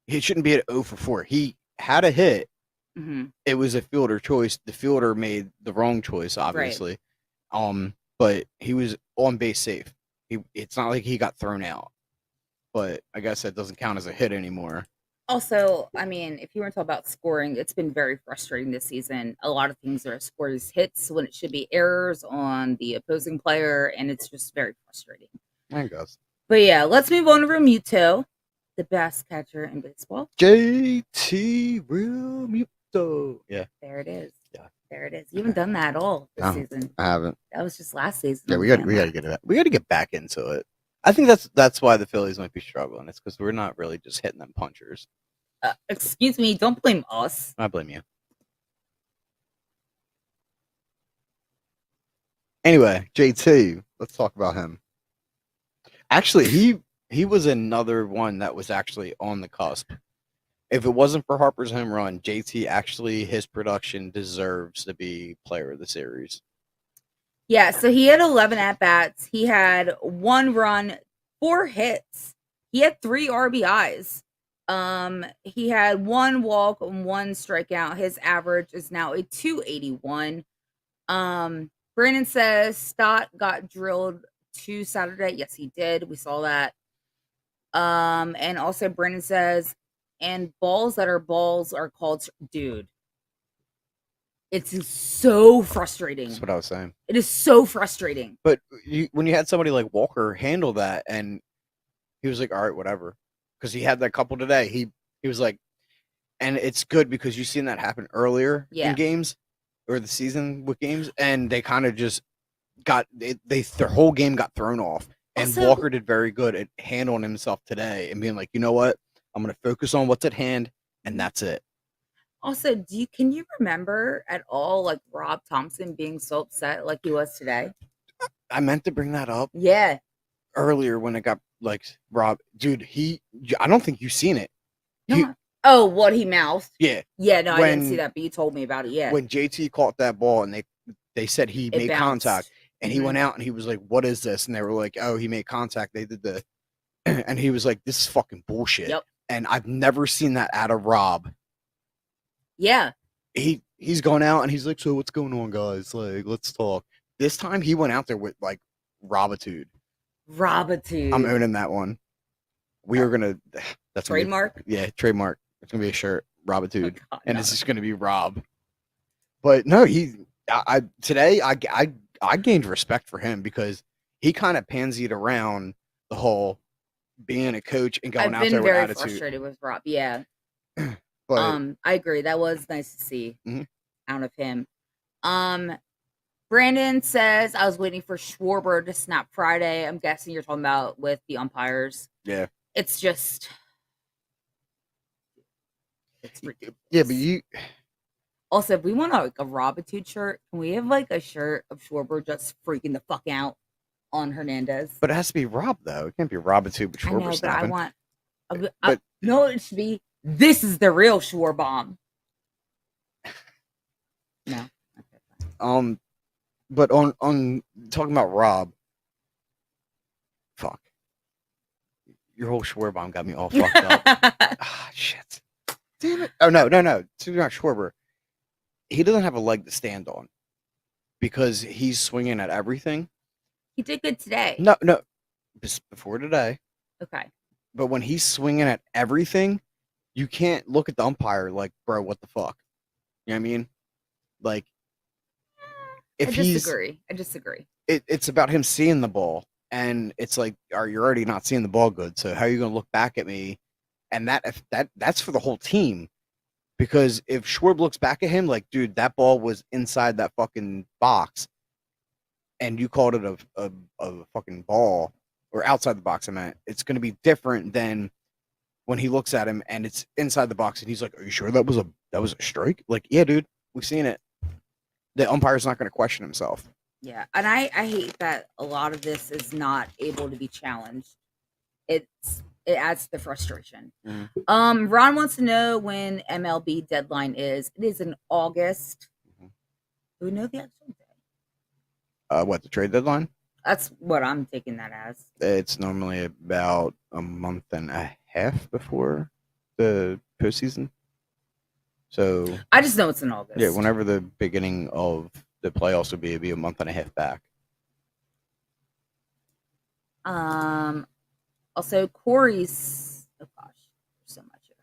he shouldn't be at 0 for 4. He had a hit. It was a fielder choice. The fielder made the wrong choice, obviously. Right. But he was on base safe. It's not like he got thrown out. But I guess that doesn't count as a hit anymore. Also, I mean, if you want to talk about scoring, it's been very frustrating this season. A lot of things are scored as hits when it should be errors on the opposing player, and it's just very frustrating. I guess. But yeah, let's move on to Realmuto, the best catcher in baseball. JT Realmuto. Yeah. There it is. Yeah. There it is. You haven't done that at all this season. I haven't. That was just last season. Yeah, we got to get it. We got to get back into it. I think that's why the Phillies might be struggling. It's because we're not really just hitting them punchers. Excuse me, don't blame us. I blame you. Anyway, JT, let's talk about him. Actually, he was another one that was actually on the cusp. If it wasn't for Harper's home run, JT actually, his production deserves to be player of the series. Yeah, so he had 11 at-bats. He had 1 run, 4 hits. He had 3 RBIs. He had 1 walk and 1 strikeout. His average is now a 281. Brandon says Stott got drilled to Saturday. Yes, he did. We saw that. And also Brandon says, and balls that are balls are called dude. It's so frustrating. That's what I was saying. It is so frustrating. But when you had somebody like Walker handle that, and he was like, all right, whatever. Because he had that couple today. He was like, and it's good because you've seen that happen earlier in games or the season with games, and they kind of just got their whole game got thrown off. And also, Walker did very good at handling himself today and being like, you know what? I'm going to focus on what's at hand, and that's it. Also, can you remember at all like Rob Thompson being so upset like he was today? I meant to bring that up. Yeah. Earlier when it got like Rob, dude, I don't think you've seen it. Oh, what he mouthed? Yeah. Yeah, no, I didn't see that, but you told me about it. Yeah. When JT caught that ball and they said he made contact, and he went out and he was like, what is this? And they were like, oh, he made contact. They did the, and he was like, this is fucking bullshit. Yep. And I've never seen that out of Rob. Yeah. He's going out and he's like, so what's going on, guys? Like, let's talk. This time he went out there with like Robitude. I'm owning that one. We are gonna. That's trademark. Trademark. It's gonna be a shirt, Robitude, and it's just gonna be Rob. But no, today I gained respect for him because he kind of pansied around the whole being a coach and going out there with attitude. I've been very frustrated with Rob. Yeah. But, I agree. That was nice to see out of him. Brandon says, I was waiting for Schwarber to snap Friday. I'm guessing you're talking about with the umpires. Yeah. It's just. It's ridiculous. Yeah, but also, if we want a Robitude shirt, can we have like a shirt of Schwarber just freaking the fuck out on Hernandez? But it has to be Rob, though. It can't be Robitude with Schwarber snapping. But I want. No, it should be. This is the real Schwarbomb. No. Okay. But on talking about Rob, fuck. Your whole Schwarber got me all fucked up. Shit. Damn it. Oh, no. It's not Schwarber. He doesn't have a leg to stand on because he's swinging at everything. He did good today. No. Before today. Okay. But when he's swinging at everything, you can't look at the umpire like, bro, what the fuck? You know what I mean? Like, I disagree. It's about him seeing the ball, and it's like, you're already not seeing the ball good. So how are you going to look back at me? And that's for the whole team, because if Schwarb looks back at him like, dude, that ball was inside that fucking box, and you called it a fucking ball or outside the box, I meant, it's going to be different than when he looks at him and it's inside the box and he's like, are you sure that was a strike? Like, yeah, dude, we've seen it. The umpire's not going to question himself. Yeah, and I hate that a lot of this is not able to be challenged. It adds to the frustration. Mm-hmm. Ron wants to know when MLB deadline is. It is in August. Mm-hmm. Do we know the actual day? What, the trade deadline? That's what I'm taking that as. It's normally about a month and a half before the postseason. So I just know it's in August. Yeah, whenever the beginning of the playoffs would be, it'd be a month and a half back. Also, Corey's. Oh gosh, there's so much here.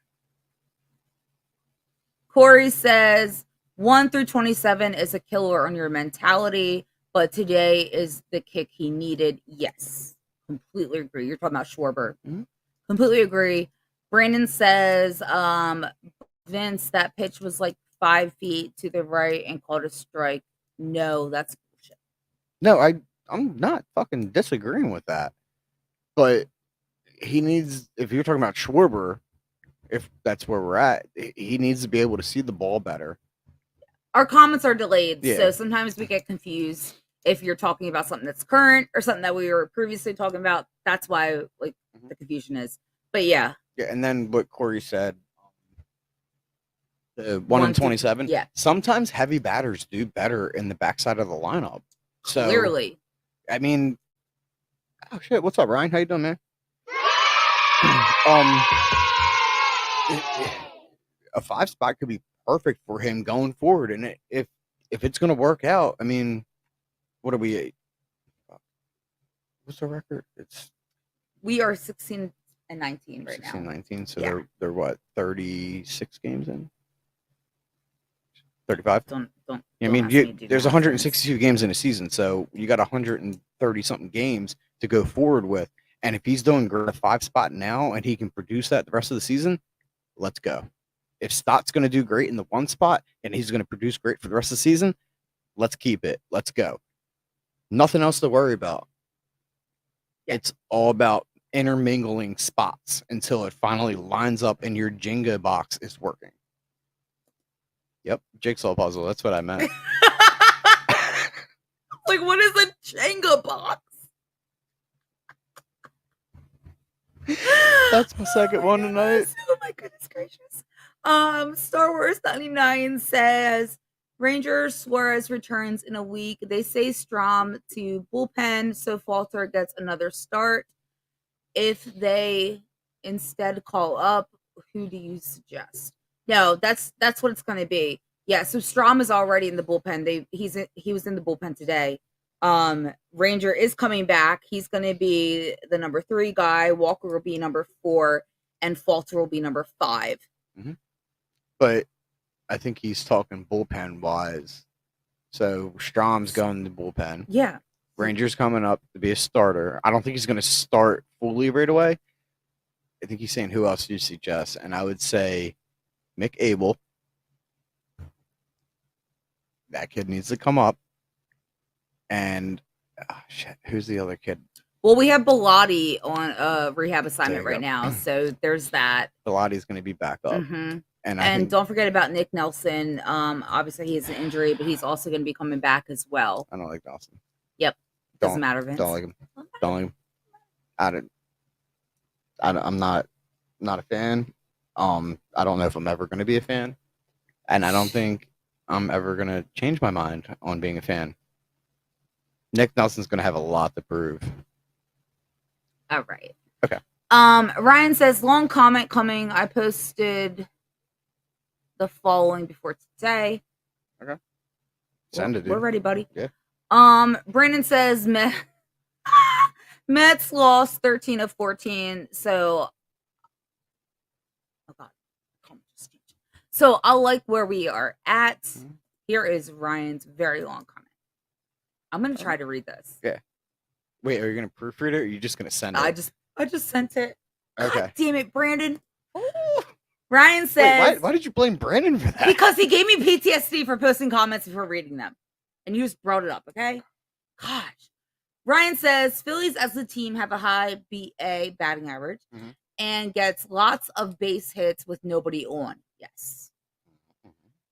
Corey says 1 through 27 is a killer on your mentality, but today is the kick he needed. Yes, completely agree. You're talking about Schwarber. Mm-hmm. Completely agree. Brandon says, Vince, that pitch was like 5 feet to the right and called a strike. No, that's bullshit. No, I'm not fucking disagreeing with that. But he needs, if you're talking about Schwarber, if that's where we're at, he needs to be able to see the ball better. Our comments are delayed, so sometimes we get confused if you're talking about something that's current or something that we were previously talking about. That's why the confusion is. But yeah. Yeah, and then what Corey said, the 1 in 27. Yeah. Sometimes heavy batters do better in the backside of the lineup. So clearly. I mean, oh shit, what's up, Ryan? How you doing, man? A 5 spot could be perfect for him going forward, and if it's going to work out, I mean, what are we? What's the record? We are 16 and 19 right 16, now. 19. So they're what, 36 games in? 35? don't. I mean, there's 162 games in a season, so you got 130 something games to go forward with. And if he's doing great at 5 spot now, and he can produce that the rest of the season, let's go. If Stott's going to do great in the 1 spot and he's going to produce great for the rest of the season, let's keep it. Let's go. Nothing else to worry about. Yeah. It's all about intermingling spots until it finally lines up and your Jenga box is working. Yep, jigsaw puzzle. That's what I meant. Like, what is a Jenga box? That's my second one tonight. Oh my goodness gracious. Star Wars 99 says Ranger Suarez returns in a week. They say Strom to bullpen, so Falter gets another start. If they instead call up, who do you suggest? No, that's what it's going to be. Yeah, so Strom is already in the bullpen. He was in the bullpen today. Ranger is coming back. He's going to be the number 3 guy. Walker will be number 4, and Falter will be number 5. Mm-hmm. But I think he's talking bullpen wise. So Strom's going to the bullpen. Yeah. Ranger's coming up to be a starter. I don't think he's going to start fully right away. I think he's saying, who else do you suggest? And I would say Mick Abel. That kid needs to come up. And, who's the other kid? Well, we have Bilotti on a rehab assignment right now. So there's that. Bilotti's going to be back up. Mm-hmm. And don't forget about Nick Nelson. Obviously, he has an injury, but he's also going to be coming back as well. I don't like Nelson. Yep. Doesn't matter, Vince. Don't like him. Don't like him. I'm not a fan. I don't know if I'm ever going to be a fan. And I don't think I'm ever going to change my mind on being a fan. Nick Nelson's going to have a lot to prove. All right. Okay. Ryan says, long comment coming. I posted the following before today. Okay. Send it, dude. We're ready, buddy. Yeah. Brandon says Mets lost 13 of 14. So, oh God. So I like where we are at. Mm-hmm. Here is Ryan's very long comment. I'm going to try to read this. Yeah. Wait, are you going to proofread it or are you just going to send it? I just sent it. Okay. God damn it, Brandon. Ooh. Ryan says... Wait, why did you blame Brandon for that? Because he gave me PTSD for posting comments before reading them. And you just brought it up, okay? Gosh. Ryan says, Phillies as a team have a high BA batting average and gets lots of base hits with nobody on. Yes.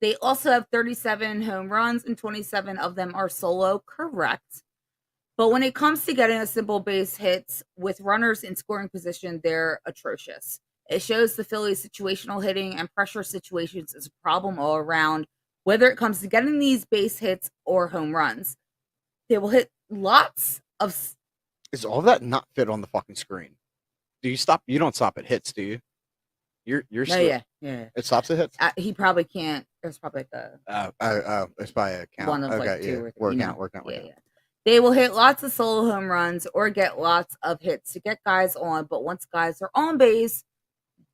They also have 37 home runs and 27 of them are solo. Correct. But when it comes to getting a simple base hits with runners in scoring position, they're atrocious. It shows the Phillies' situational hitting and pressure situations is a problem all around, whether it comes to getting these base hits or home runs. They will hit lots of... Is all that not fit on the fucking screen? Do you stop? You don't stop at hits, do you? You're no, yeah. It stops at hits? He probably can't. There's probably like a... it's by a count. One of like 2 or 3. Work out. Yeah. They will hit lots of solo home runs or get lots of hits to get guys on, but once guys are on base,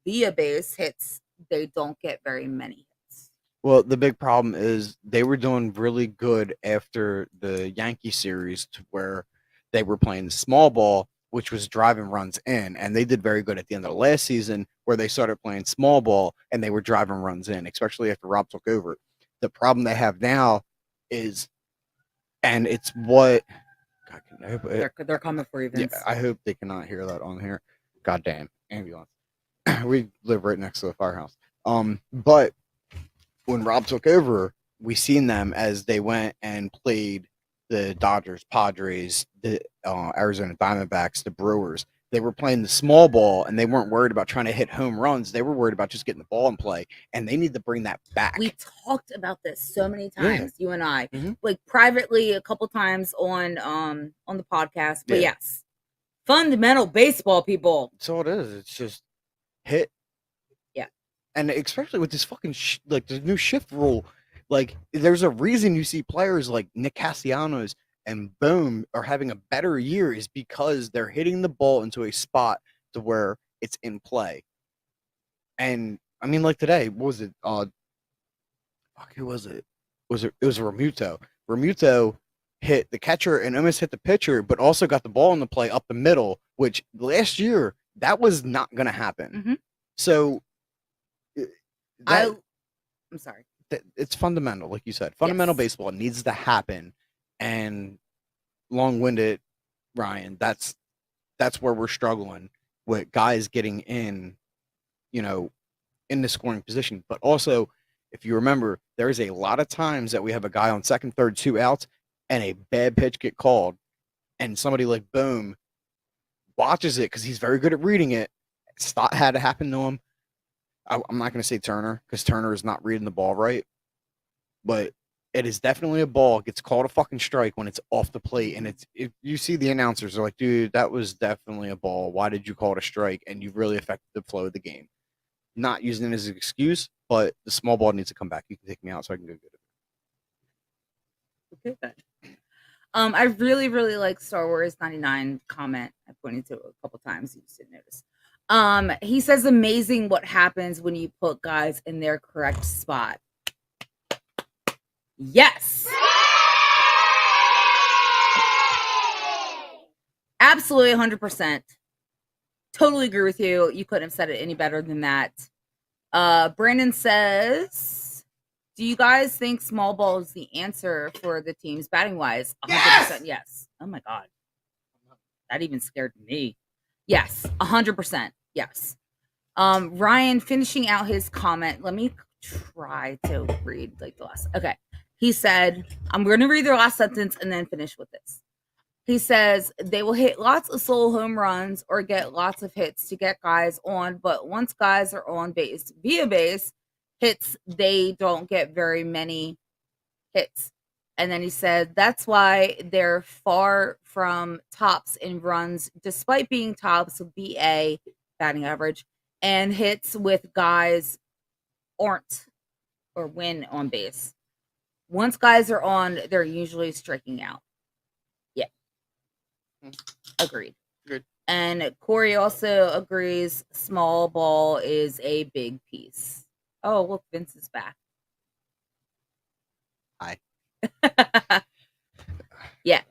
via base hits, they don't get very many hits. Well, the big problem is they were doing really good after the Yankee series to where they were playing small ball, which was driving runs in, and they did very good at the end of the last season where they started playing small ball and they were driving runs in, especially after Rob took over. The problem they have now is, and it's what God can know, they're coming for you, Vince. Yeah, I hope they cannot hear that on here. Goddamn ambulance. We live right next to the firehouse. But when Rob took over, we seen them as they went and played the Dodgers, Padres, the Arizona Diamondbacks, the Brewers. They were playing the small ball, and they weren't worried about trying to hit home runs. They were worried about just getting the ball in play, and they need to bring that back. We talked about this so many times, you and I, like privately a couple times on the podcast. But yes, fundamental baseball, people. That's all it is. It's just hit. Yeah, and especially with this fucking like the new shift rule. Like, there's a reason you see players like Nick Castellanos and Bohm are having a better year is because they're hitting the ball into a spot to where it's in play. And I mean, like today, what was it? Who was it? it was Remuto. Remuto hit the catcher and almost hit the pitcher, but also got the ball in the play up the middle, which last year that was not going to happen. Mm-hmm. So I'm sorry. It's fundamental, like you said. Fundamental baseball needs to happen, and long-winded, Ryan. That's where we're struggling with guys getting in, in the scoring position. But also, if you remember, there's a lot of times that we have a guy on second, third, 2 outs, and a bad pitch get called, and somebody like Boom watches it because he's very good at reading it. Stott had to happen to him. I'm not going to say Turner because Turner is not reading the ball right, but it is definitely a ball. It gets called a fucking strike when it's off the plate, and you see the announcers are like, dude, that was definitely a ball. Why did you call it a strike? And you've really affected the flow of the game. Not using it as an excuse, but the small ball needs to come back. You can take me out so I can go get it. Okay, then. I really, really like Star Wars 99 comment. I pointed to it a couple times. You just didn't notice. He says, amazing what happens when you put guys in their correct spot. Yes. Absolutely 100%. Totally agree with you. You couldn't have said it any better than that. Brandon says, do you guys think small ball is the answer for the teams batting wise? 100% yes. Oh my God. That even scared me. Yes, 100%. Yes. Ryan finishing out his comment. Let me try to read like the last. Okay. He said, I'm going to read the last sentence and then finish with this. He says, they will hit lots of solo home runs or get lots of hits to get guys on. But once guys are on base via base hits, they don't get very many hits. And then he said, that's why they're far from tops in runs, despite being tops of BA batting average, and hits with guys aren't or win on base. Once guys are on, they're usually striking out. Yeah. Agreed. Good. And Corey also agrees small ball is a big piece. Oh, look, Vince is back. Hi. Yeah.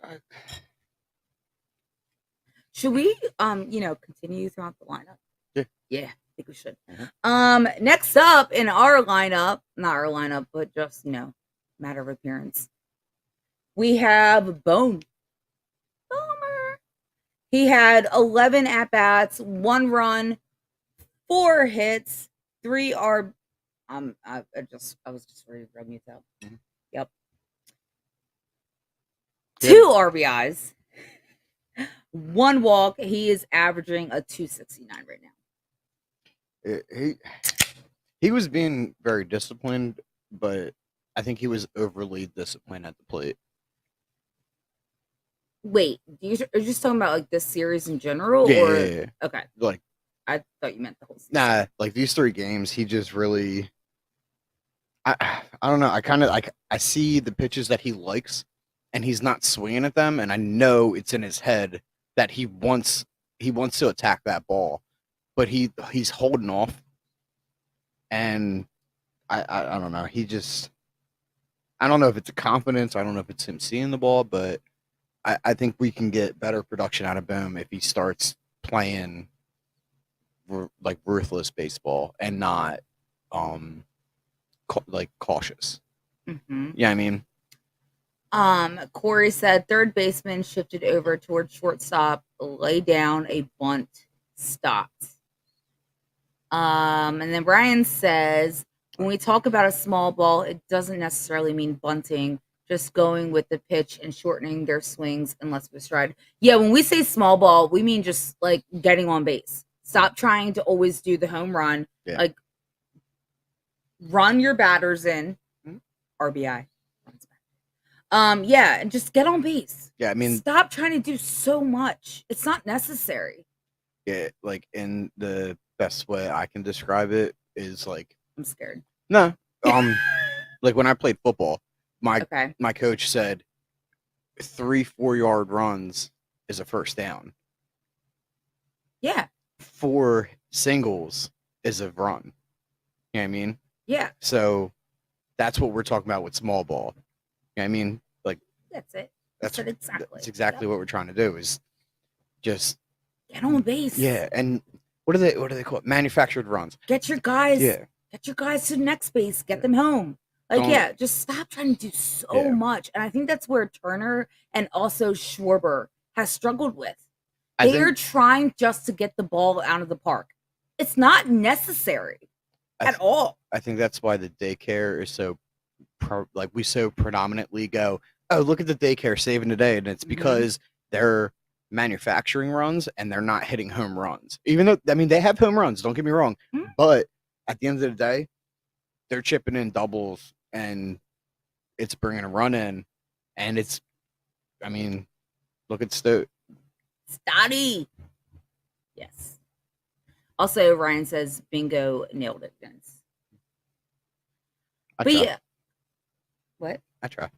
Should we continue throughout the lineup? Yeah, I think we should. Mm-hmm. Next up in our lineup, not our lineup, but just matter of appearance, we have Boner. He had 11 at-bats, 1 run, 4 hits, 3 R. I was just ready to rub you out. Mm-hmm. Yep. Good. 2 RBIs, 1 walk. He is averaging a 269 right now. He was being very disciplined, but I think he was overly disciplined at the plate. Wait, are you just talking about like this series in general? Yeah, or yeah. Okay. Like, I thought you meant the whole season. Nah, like these 3 games, he just really. I don't know. I see the pitches that he likes, and he's not swinging at them, and I know it's in his head that he wants to attack that ball, but he's holding off, and I don't know. I don't know if it's a confidence. I don't know if it's him seeing the ball, but I think we can get better production out of him if he starts playing like ruthless baseball and not like cautious. Mm-hmm. Yeah, I mean. Corey said third baseman shifted over towards shortstop, lay down a bunt, stopped. And then Brian says, when we talk about a small ball, it doesn't necessarily mean bunting, just going with the pitch and shortening their swings unless we're stride. Yeah, when we say small ball, we mean just like getting on base. Stop trying to always do the home run. Yeah. Like, run your batters in. RBI. Yeah, and just get on base. Yeah, I mean, stop trying to do so much. It's not necessary. Yeah, like in the best way I can describe it is like I'm scared. No, like when I played football, my coach said 3-4 yard runs is a first down. Yeah. 4 singles is a run. You know what I mean? Yeah. So that's what we're talking about with small ball. You know what I mean? Like that's it. That's exactly what we're trying to do is just get on base. Yeah, and what do they call it? Manufactured runs. Get your guys to the next base. Get them home. Like, just stop trying to do so much. And I think that's where Turner and also Schwarber has struggled with. They're trying just to get the ball out of the park. It's not necessary at all. I think that's why the daycare is so, we so predominantly go, oh, look at the daycare saving the day. And it's because they're manufacturing runs and they're not hitting home runs. Even though, I mean, they have home runs, don't get me wrong. But at the end of the day, they're chipping in doubles and it's bringing a run in. And it's, I mean, look at Stoddy. Yes. Also, Ryan says, bingo, nailed it, Vince. But yeah. What? I try.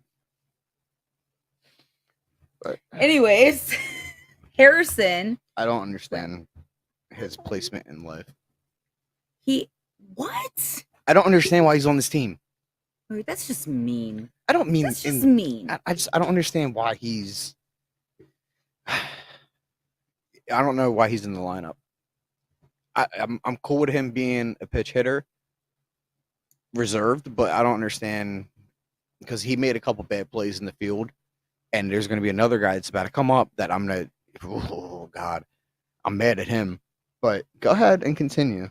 But anyways, Harrison. I don't understand his placement in life. What? I don't understand why he's on this team. Wait, that's just mean. I don't mean that's just mean. I don't understand why he's. I don't know why he's in the lineup. I'm cool with him being a pitch hitter, reserved, but I don't understand because he made a couple bad plays in the field, and there's going to be another guy that's about to come up that I'm gonna. Oh God, I'm mad at him. But go ahead and continue.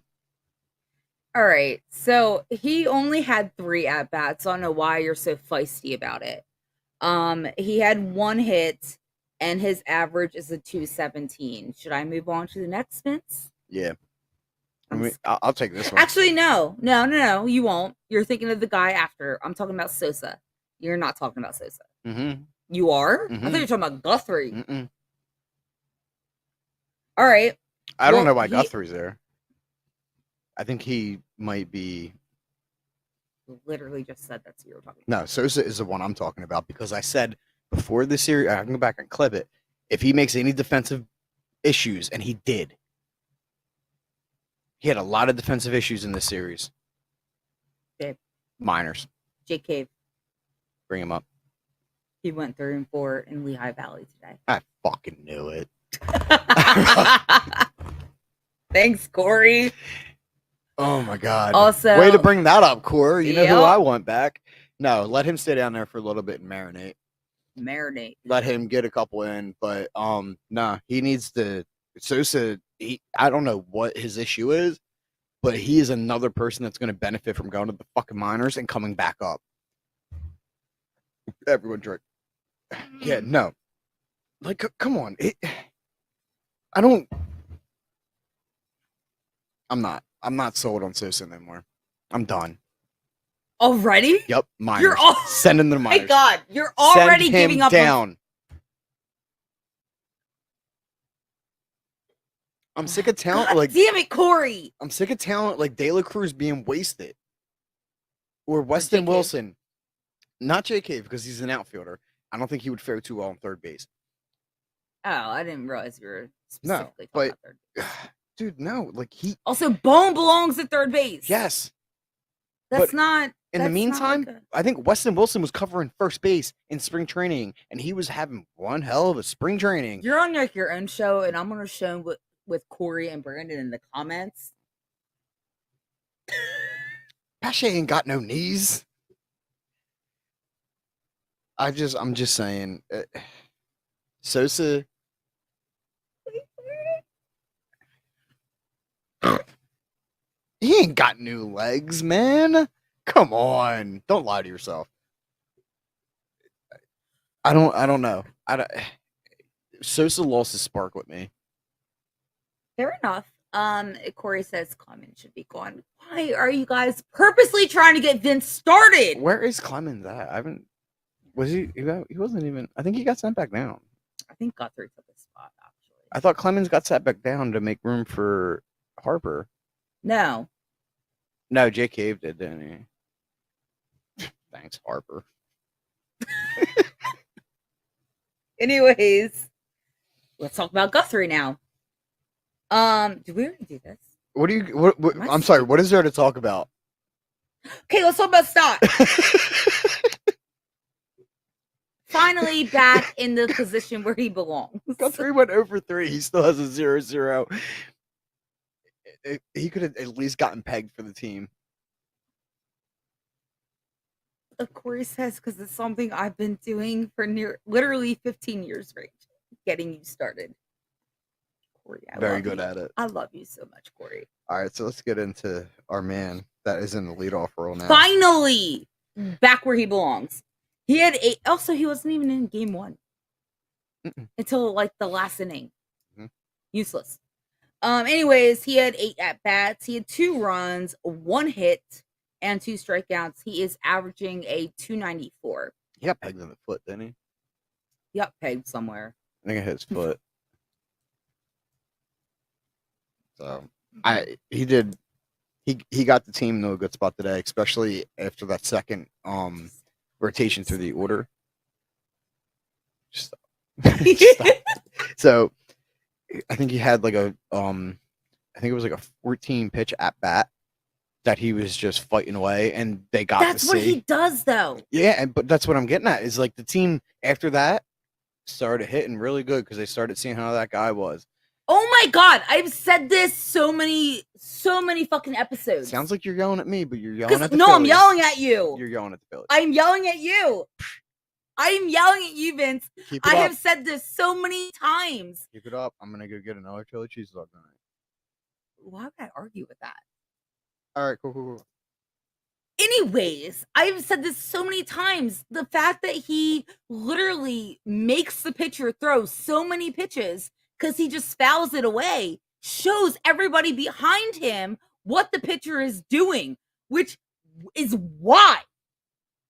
All right, so he only had 3 at bats. So I don't know why you're so feisty about it. He had 1 hit, and his average is a 217. Should I move on to the next, Vince? Yeah. I mean, I'll take this one. Actually, no, you won't. You're thinking of the guy after. I'm talking about Sosa. You're not talking about Sosa. Mm-hmm. You are? I thought you were talking about Guthrie. All right. I don't know why Guthrie's there. I think he might be. Literally just said that's who you were talking about. No, Sosa is the one I'm talking about because I said before the series, I can go back and clip it. If he makes any defensive issues, and he did. He had a lot of defensive issues in this series. Babe. Minors. Jake Cave. Bring him up. He went 3-4 in Lehigh Valley today. I fucking knew it. Thanks, Corey. Oh, my God. Also, way to bring that up, Corey. You know who I want back? No, let him stay down there for a little bit and marinate. Let him get a couple in. But, he needs to... Sosa... I don't know what his issue is, but he is another person that's going to benefit from going to the fucking minors and coming back up. Everyone drink. Yeah, no. Like, come on. I'm not sold on Sosa anymore. I'm done. Already? Yep, minors. Send him to the minors. My God, you're already giving up down. I'm sick of talent. God damn it, Corey. I'm sick of talent like De La Cruz being wasted. Or Weston Wilson. Not J.K. because he's an outfielder. I don't think he would fare too well on third base. Oh, I didn't realize you were specifically talking about third base. Dude, no. Like Also, Bone belongs at third base. Yes. That's not... In the meantime, I think Weston Wilson was covering first base in spring training, and he was having one hell of a spring training. You're on like your own show, and I'm going to show with Corey and Brandon in the comments. Pache ain't got no knees. I'm just saying, Sosa. He ain't got new legs, man. Come on, don't lie to yourself. I don't know. Sosa lost his spark with me. Fair enough. Corey says Clemens should be gone. Why are you guys purposely trying to get Vince started? Where is Clemens at? I haven't. Was he? He wasn't even. I think he got sent back down. I think Guthrie took his spot. Actually, I thought Clemens got sent back down to make room for Harper. No, Jake Cave did, didn't he? Thanks, Harper. Anyways, let's talk about Guthrie now. Did we already do this? What do you? What I'm sorry. What is there to talk about? Okay, let's talk about stock. Finally back in the position where he belongs. Guthrie went over 3. He still has a 0-0. He could have at least gotten pegged for the team. Of course, says because it's something I've been doing for literally 15 years, right? Getting you started. Corey, Very good at it. I love you so much, Corey. All right, so let's get into our man that is in the leadoff role now. Finally, back where he belongs. He had 8. Also, he wasn't even in game 1 until like the last inning. Useless. Anyways, he had 8 at bats. He had 2 runs, 1 hit, and 2 strikeouts. He is averaging a 294. He got pegged in the foot, didn't he? He got pegged somewhere. I think it hit his foot. So he got the team to a good spot today, especially after that second rotation through the order. Just stop. So I think he had like I think it was like a 14 pitch at bat that he was just fighting away, and they got. That's what he does, though. Yeah, but that's what I'm getting at is like the team after that started hitting really good because they started seeing how that guy was. Oh my God, I've said this so many fucking episodes. Sounds like you're yelling at me, but you're yelling at the No, Phillies. I'm yelling at you. You're yelling at the Phillies. I'm yelling at you. I'm yelling at you, Vince. I have said this so many times. Keep it up. I'm going to go get another chili cheese dog tonight. Why would I argue with that? All right, cool. Anyways, I've said this so many times. The fact that he literally makes the pitcher throw so many pitches because he just fouls it away shows everybody behind him what the pitcher is doing, which is why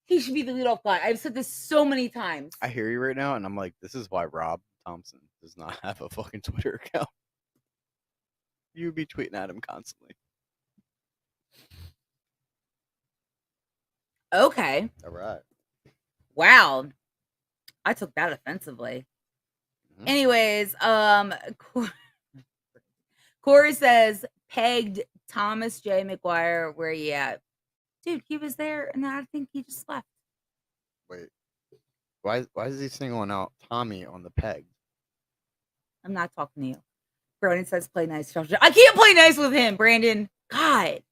he should be the leadoff guy. I've said this so many times. I hear you right now, and I'm like, this is why Rob Thompson does not have a fucking Twitter account. You'd be tweeting at him constantly. Okay. All right. Wow. I took that offensively. Mm-hmm. Anyways, Corey says, pegged Thomas J. McGuire, where you at? Dude, he was there, and I think he just left. Wait. Why is he singling out Tommy on the peg? I'm not talking to you. Brandon says, play nice. I can't play nice with him, Brandon. God.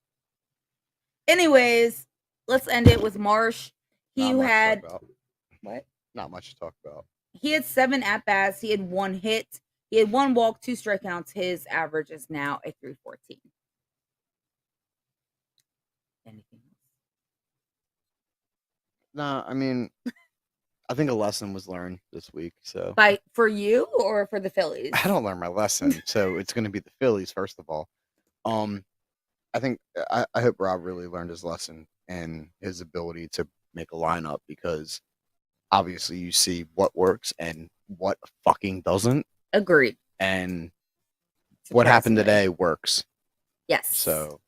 Anyways, let's end it with Marsh. He had what? Not much to talk about. He had 7 at-bats. He had 1 hit. He had 1 walk, 2 strikeouts. His average is now a 314. Anything else? Nah, I mean, I think a lesson was learned this week. So for you or for the Phillies? I don't learn my lesson, so it's going to be the Phillies first of all. I think I hope Rob really learned his lesson and his ability to make a lineup, because obviously you see what works and what fucking doesn't. Agreed. And what happened today works. Yes. So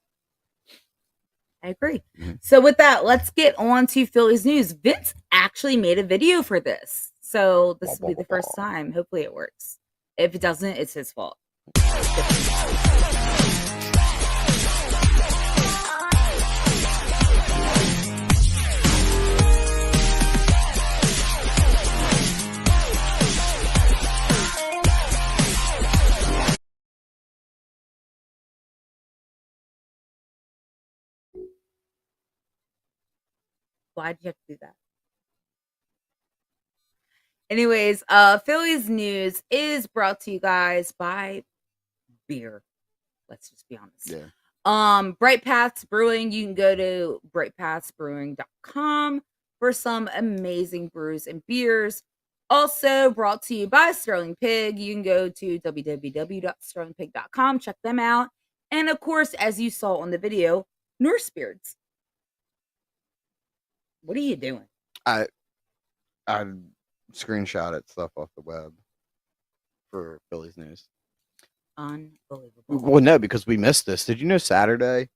I agree. Mm-hmm. So with that, let's get on to Phillies news. Vince actually made a video for this. So this will be the first time. Hopefully it works. If it doesn't, it's his fault. Why'd you have to do that? Anyways, Phillies news is brought to you guys by beer. Let's just be honest. Yeah. Bright Paths Brewing. You can go to brightpathsbrewing.com for some amazing brews and beers. Also brought to you by Sterling Pig. You can go to www.sterlingpig.com. Check them out. And of course, as you saw on the video, Norse Beards. What are you doing? I screenshotted stuff off the web for Phillies news. Unbelievable. Well, no, because we missed this. Did you know Saturday,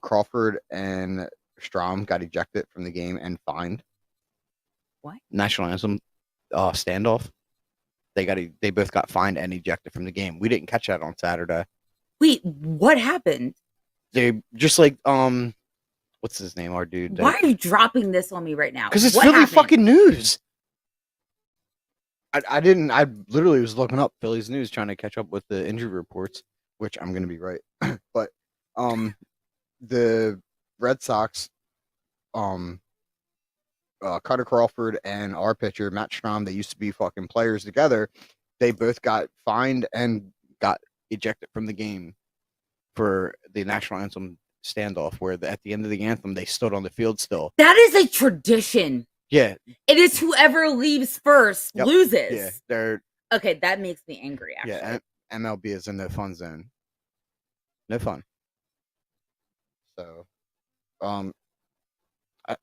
Crawford and Strom got ejected from the game and fined? What? National anthem standoff. They both got fined and ejected from the game. We didn't catch that on Saturday. Wait, what happened? They just like was what's his name? Our dude. Why are you dropping this on me right now? Because it's Philly fucking news. I literally was looking up Phillies news, trying to catch up with the injury reports, which I'm gonna be right. But the Red Sox, Carter Crawford and our pitcher Matt Strahm, they used to be fucking players together. They both got fined and got ejected from the game for the national anthem standoff, where at the end of the anthem they stood on the field still. That is a tradition. Yeah, it is whoever leaves first loses. Yeah, they're okay. That makes me angry. Actually, yeah. MLB is in the fun zone. No fun. So,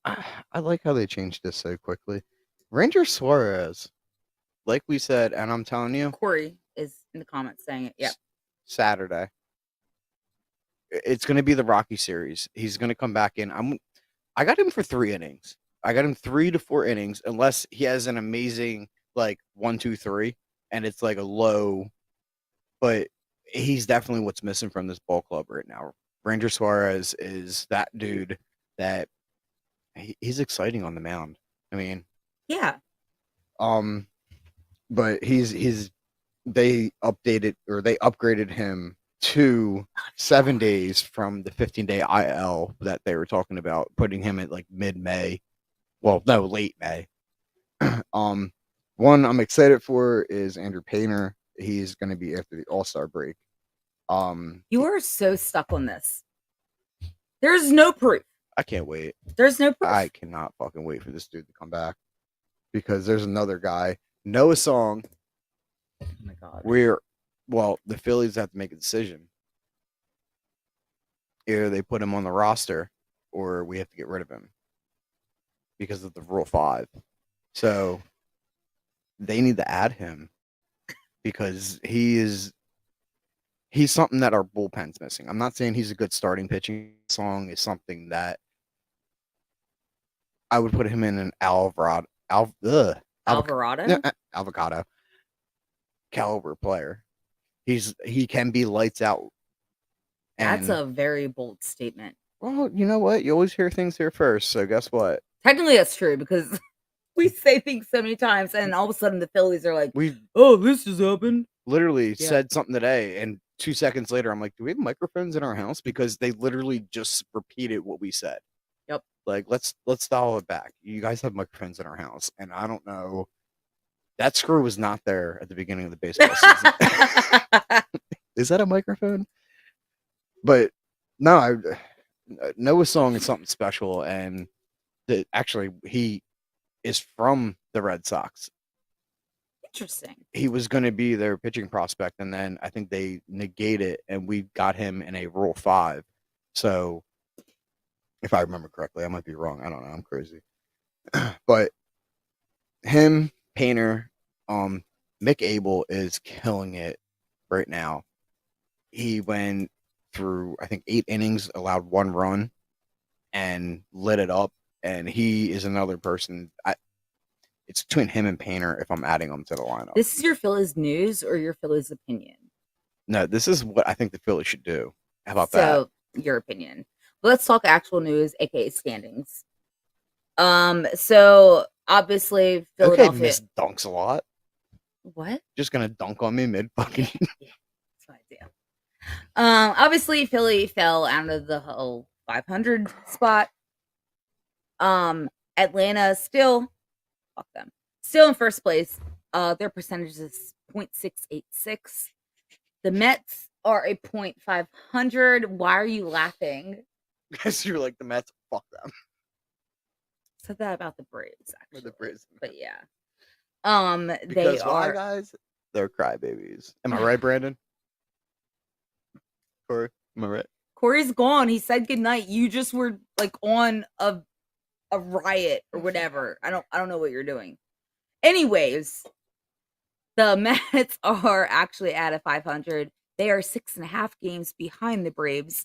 I like how they changed this so quickly. Ranger Suarez, like we said, and I'm telling you, Corey is in the comments saying it. Yep. Saturday. It's going to be the Rocky series. He's going to come back in. I got him for 3 innings. I got him 3 to 4 innings, unless he has an amazing 1, 2, 3, and it's like a low. But he's definitely what's missing from this ball club right now. Ranger Suarez is that dude that he's exciting on the mound. I mean, yeah. But they upgraded him to 7 days from the 15-day IL that they were talking about, putting him at mid-May. Well, no, late May. One I'm excited for is Andrew Painter. He's going to be after the All-Star break. You are so stuck on this. There's no proof. I can't wait. There's no proof. I cannot fucking wait for this dude to come back, because there's another guy, Noah Song. Oh my God. The Phillies have to make a decision. Either they put him on the roster, or we have to get rid of him because of the Rule 5. So they need to add him, because he's something that our bullpen's missing. I'm not saying he's a good starting pitching. Song is something that I would put him in an Alvarado caliber player. He can be lights out. That's a very bold statement. Well, you know what? You always hear things here first. So guess what? Technically, that's true, because we say things so many times, and all of a sudden the Phillies are like, "Oh, this has happened." Literally said something today, and 2 seconds later, I'm like, "Do we have microphones in our house?" Because they literally just repeated what we said. Yep. Let's dial it back. You guys have microphones in our house, and I don't know. That screw was not there at the beginning of the baseball season. Is that a microphone? But no, Noah's Song is something special, and actually he is from the Red Sox. Interesting. He was going to be their pitching prospect, and then I think they negated it, and we got him in a Rule 5. So, if I remember correctly, I might be wrong. I don't know. I'm crazy. But him, Painter, Mick Abel is killing it right now. He went through, I think, 8 innings, allowed 1 run, and lit it up. And he is another person. It's between him and Painter if I'm adding them to the lineup. This is your Phillies news or your Phillies opinion? No, this is what I think the Phillies should do. How about that? So, your opinion. Let's talk actual news, aka standings. So obviously Philadelphia. Okay, Miss Dunks a lot. What? Just gonna dunk on me mid fucking. Yeah, that's what I do. Obviously Philly fell out of the whole 500 spot. Atlanta still, fuck them, still in first place. Their percentage is 0.686. The Mets are a 0.500. Why are you laughing? Because you're like, the Mets, fuck them. Said that about the Braves, actually. The Braves. But yeah. Because they are, why, guys? They're crybabies. Am I right, Brandon? Corey, am I right? Corey's gone. He said goodnight. You just were like on a riot or whatever. I don't know what you're doing. Anyways, the Mets are actually at a 500. They are 6.5 games behind the Braves.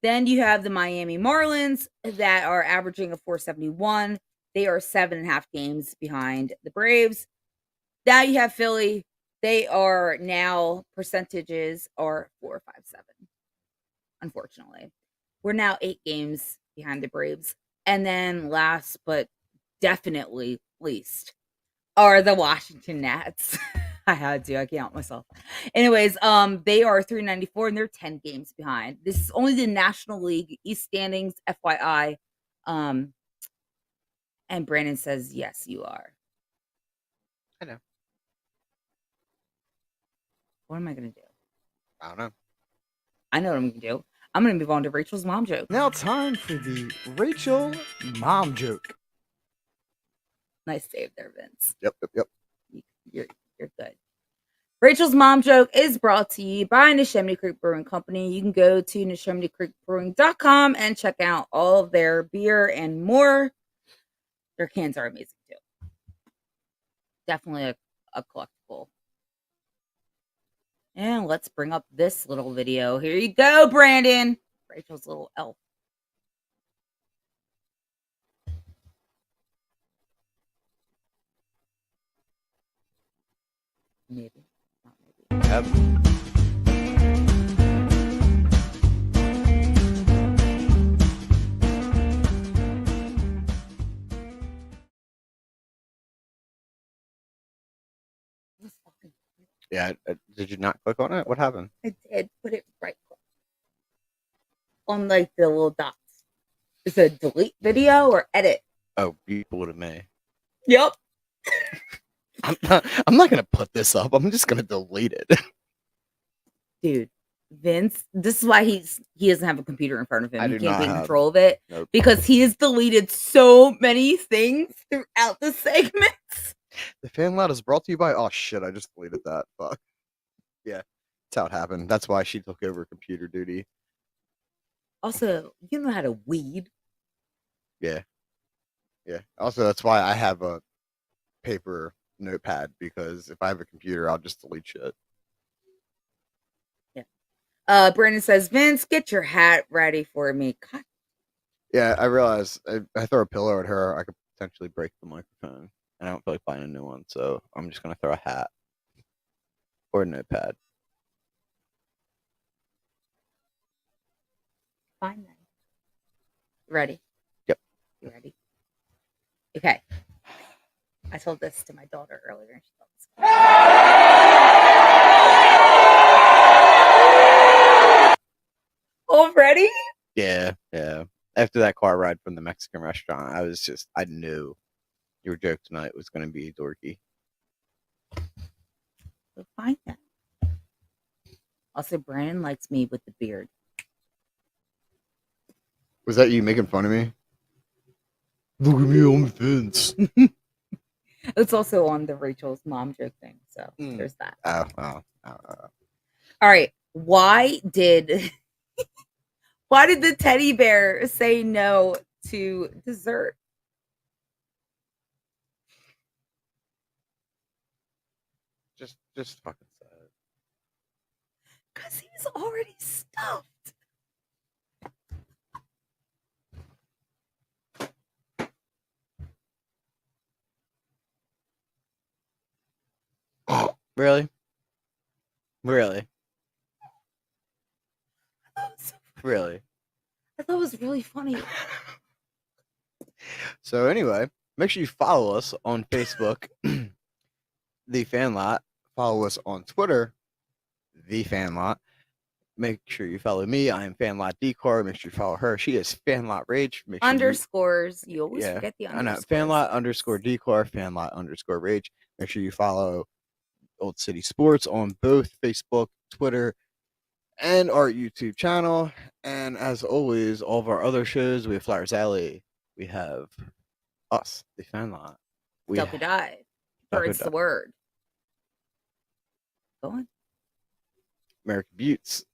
Then you have the Miami Marlins that are averaging a 471. They are 7.5 games behind the Braves. Now you have Philly. They are now, percentages are 4.57. Unfortunately, we're now 8 games behind the Braves. And then last but definitely least are the Washington Nats. I had to. I can't help myself. Anyways, they are 394 and they're 10 games behind. This is only the National League East standings, FYI. And Brandon says, yes, you are. I know. What am I going to do? I don't know. I know what I'm going to do. I'm going to move on to Rachel's mom joke. Now time for the Rachel mom joke. Nice save there, Vince. Yep. You're good. Rachel's mom joke is brought to you by Neshaminy Creek Brewing Company. You can go to NeshaminyCreekBrewing.com and check out all of their beer and more. Their cans are amazing too. Definitely a collectible. And let's bring up this little video. Here you go, Brandon. Rachel's little elf. Maybe. Not maybe. Yep. Yeah, did you not click on it? What happened? I did. Put it right click on like the little dots. Is it delete video or edit? Oh, you pulled it me. Yep. I'm not gonna put this up. I'm just gonna delete it. Dude, Vince, this is why he doesn't have a computer in front of him. I He do can't be not in have- control of it. Nope. Because he has deleted so many things throughout the segments. The fan loud is brought to you by. Oh shit! I just deleted that. Fuck. Yeah, that's how it happened. That's why she took over computer duty. Also, you know how to weed. Yeah. Also, that's why I have a paper notepad, because if I have a computer, I'll just delete shit. Yeah. Brandon says, Vince, get your hat ready for me. God. Yeah, I realize I throw a pillow at her, I could potentially break the microphone, and I don't feel like buying a new one, so I'm just gonna throw a hat or a notepad. Fine then. Ready? Yep. You ready? Okay. I told this to my daughter earlier. And she thought this. Already? Yeah. After that car ride from the Mexican restaurant, I knew your joke tonight was gonna be dorky. We'll find that. Also, Brandon likes me with the beard. Was that you making fun of me? Look at me on Vince. It's also on the Rachel's mom joke thing. So there's that. Oh. All right. Why did the teddy bear say no to dessert? Just fucking say it. Because he was already stuffed. Really? Really? Really? I thought it was really funny. So anyway, make sure you follow us on Facebook, The Fan Lot. Follow us on Twitter, The Fan Lot. Make sure you follow me. I am Fan Lot Decor. Make sure you follow her. She is Fan Lot Rage. Make sure Underscores. You always forget the underscores. I know. Fan Lot _ Decor. Fan Lot _ Rage. Make sure you follow Old City Sports on both Facebook, Twitter, and our YouTube channel. And as always, all of our other shows, we have Flowers Alley. We have us, The Fan Lot. We Duck or die. Bird's the word. Go on. American Buttes.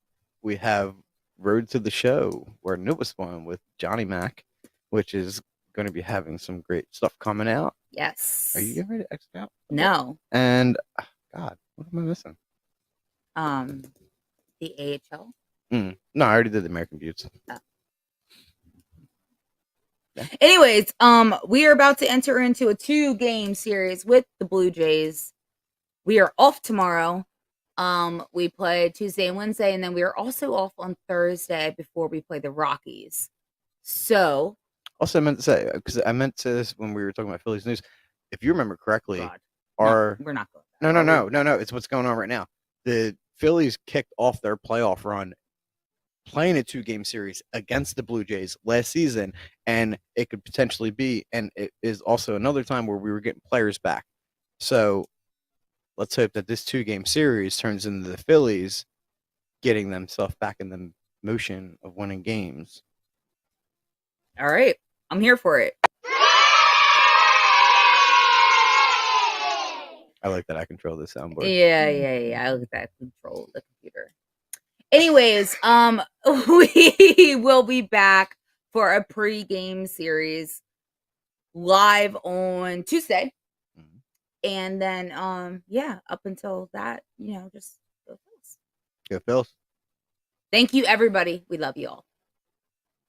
We have Road to the Show, our newest one with Johnny Mac, which is going to be having some great stuff coming out. Yes. Are you getting ready to exit out? No. And God, what am I missing? The AHL. No, I already did the American Buttes. Oh. Yeah. Anyways, we are about to enter into a 2-game series with the Blue Jays. We are off tomorrow. We play Tuesday and Wednesday, and then we are also off on Thursday before we play the Rockies. So. Also, I meant to say, because I meant to this when we were talking about Phillies news. If you remember correctly, we're not going. No. It's what's going on right now. The Phillies kicked off their playoff run playing a 2-game series against the Blue Jays last season, and it could potentially be, and it is also another time where we were getting players back. So let's hope that this 2-game series turns into the Phillies getting themselves back in the motion of winning games. All right. I'm here for it. I like that I control the soundboard. Yeah. I like that control the computer. Anyways, we will be back for a pre-game series live on Tuesday. Mm-hmm. And then up until that, just go Phillies. Go Phillies. Thank you, everybody. We love you all.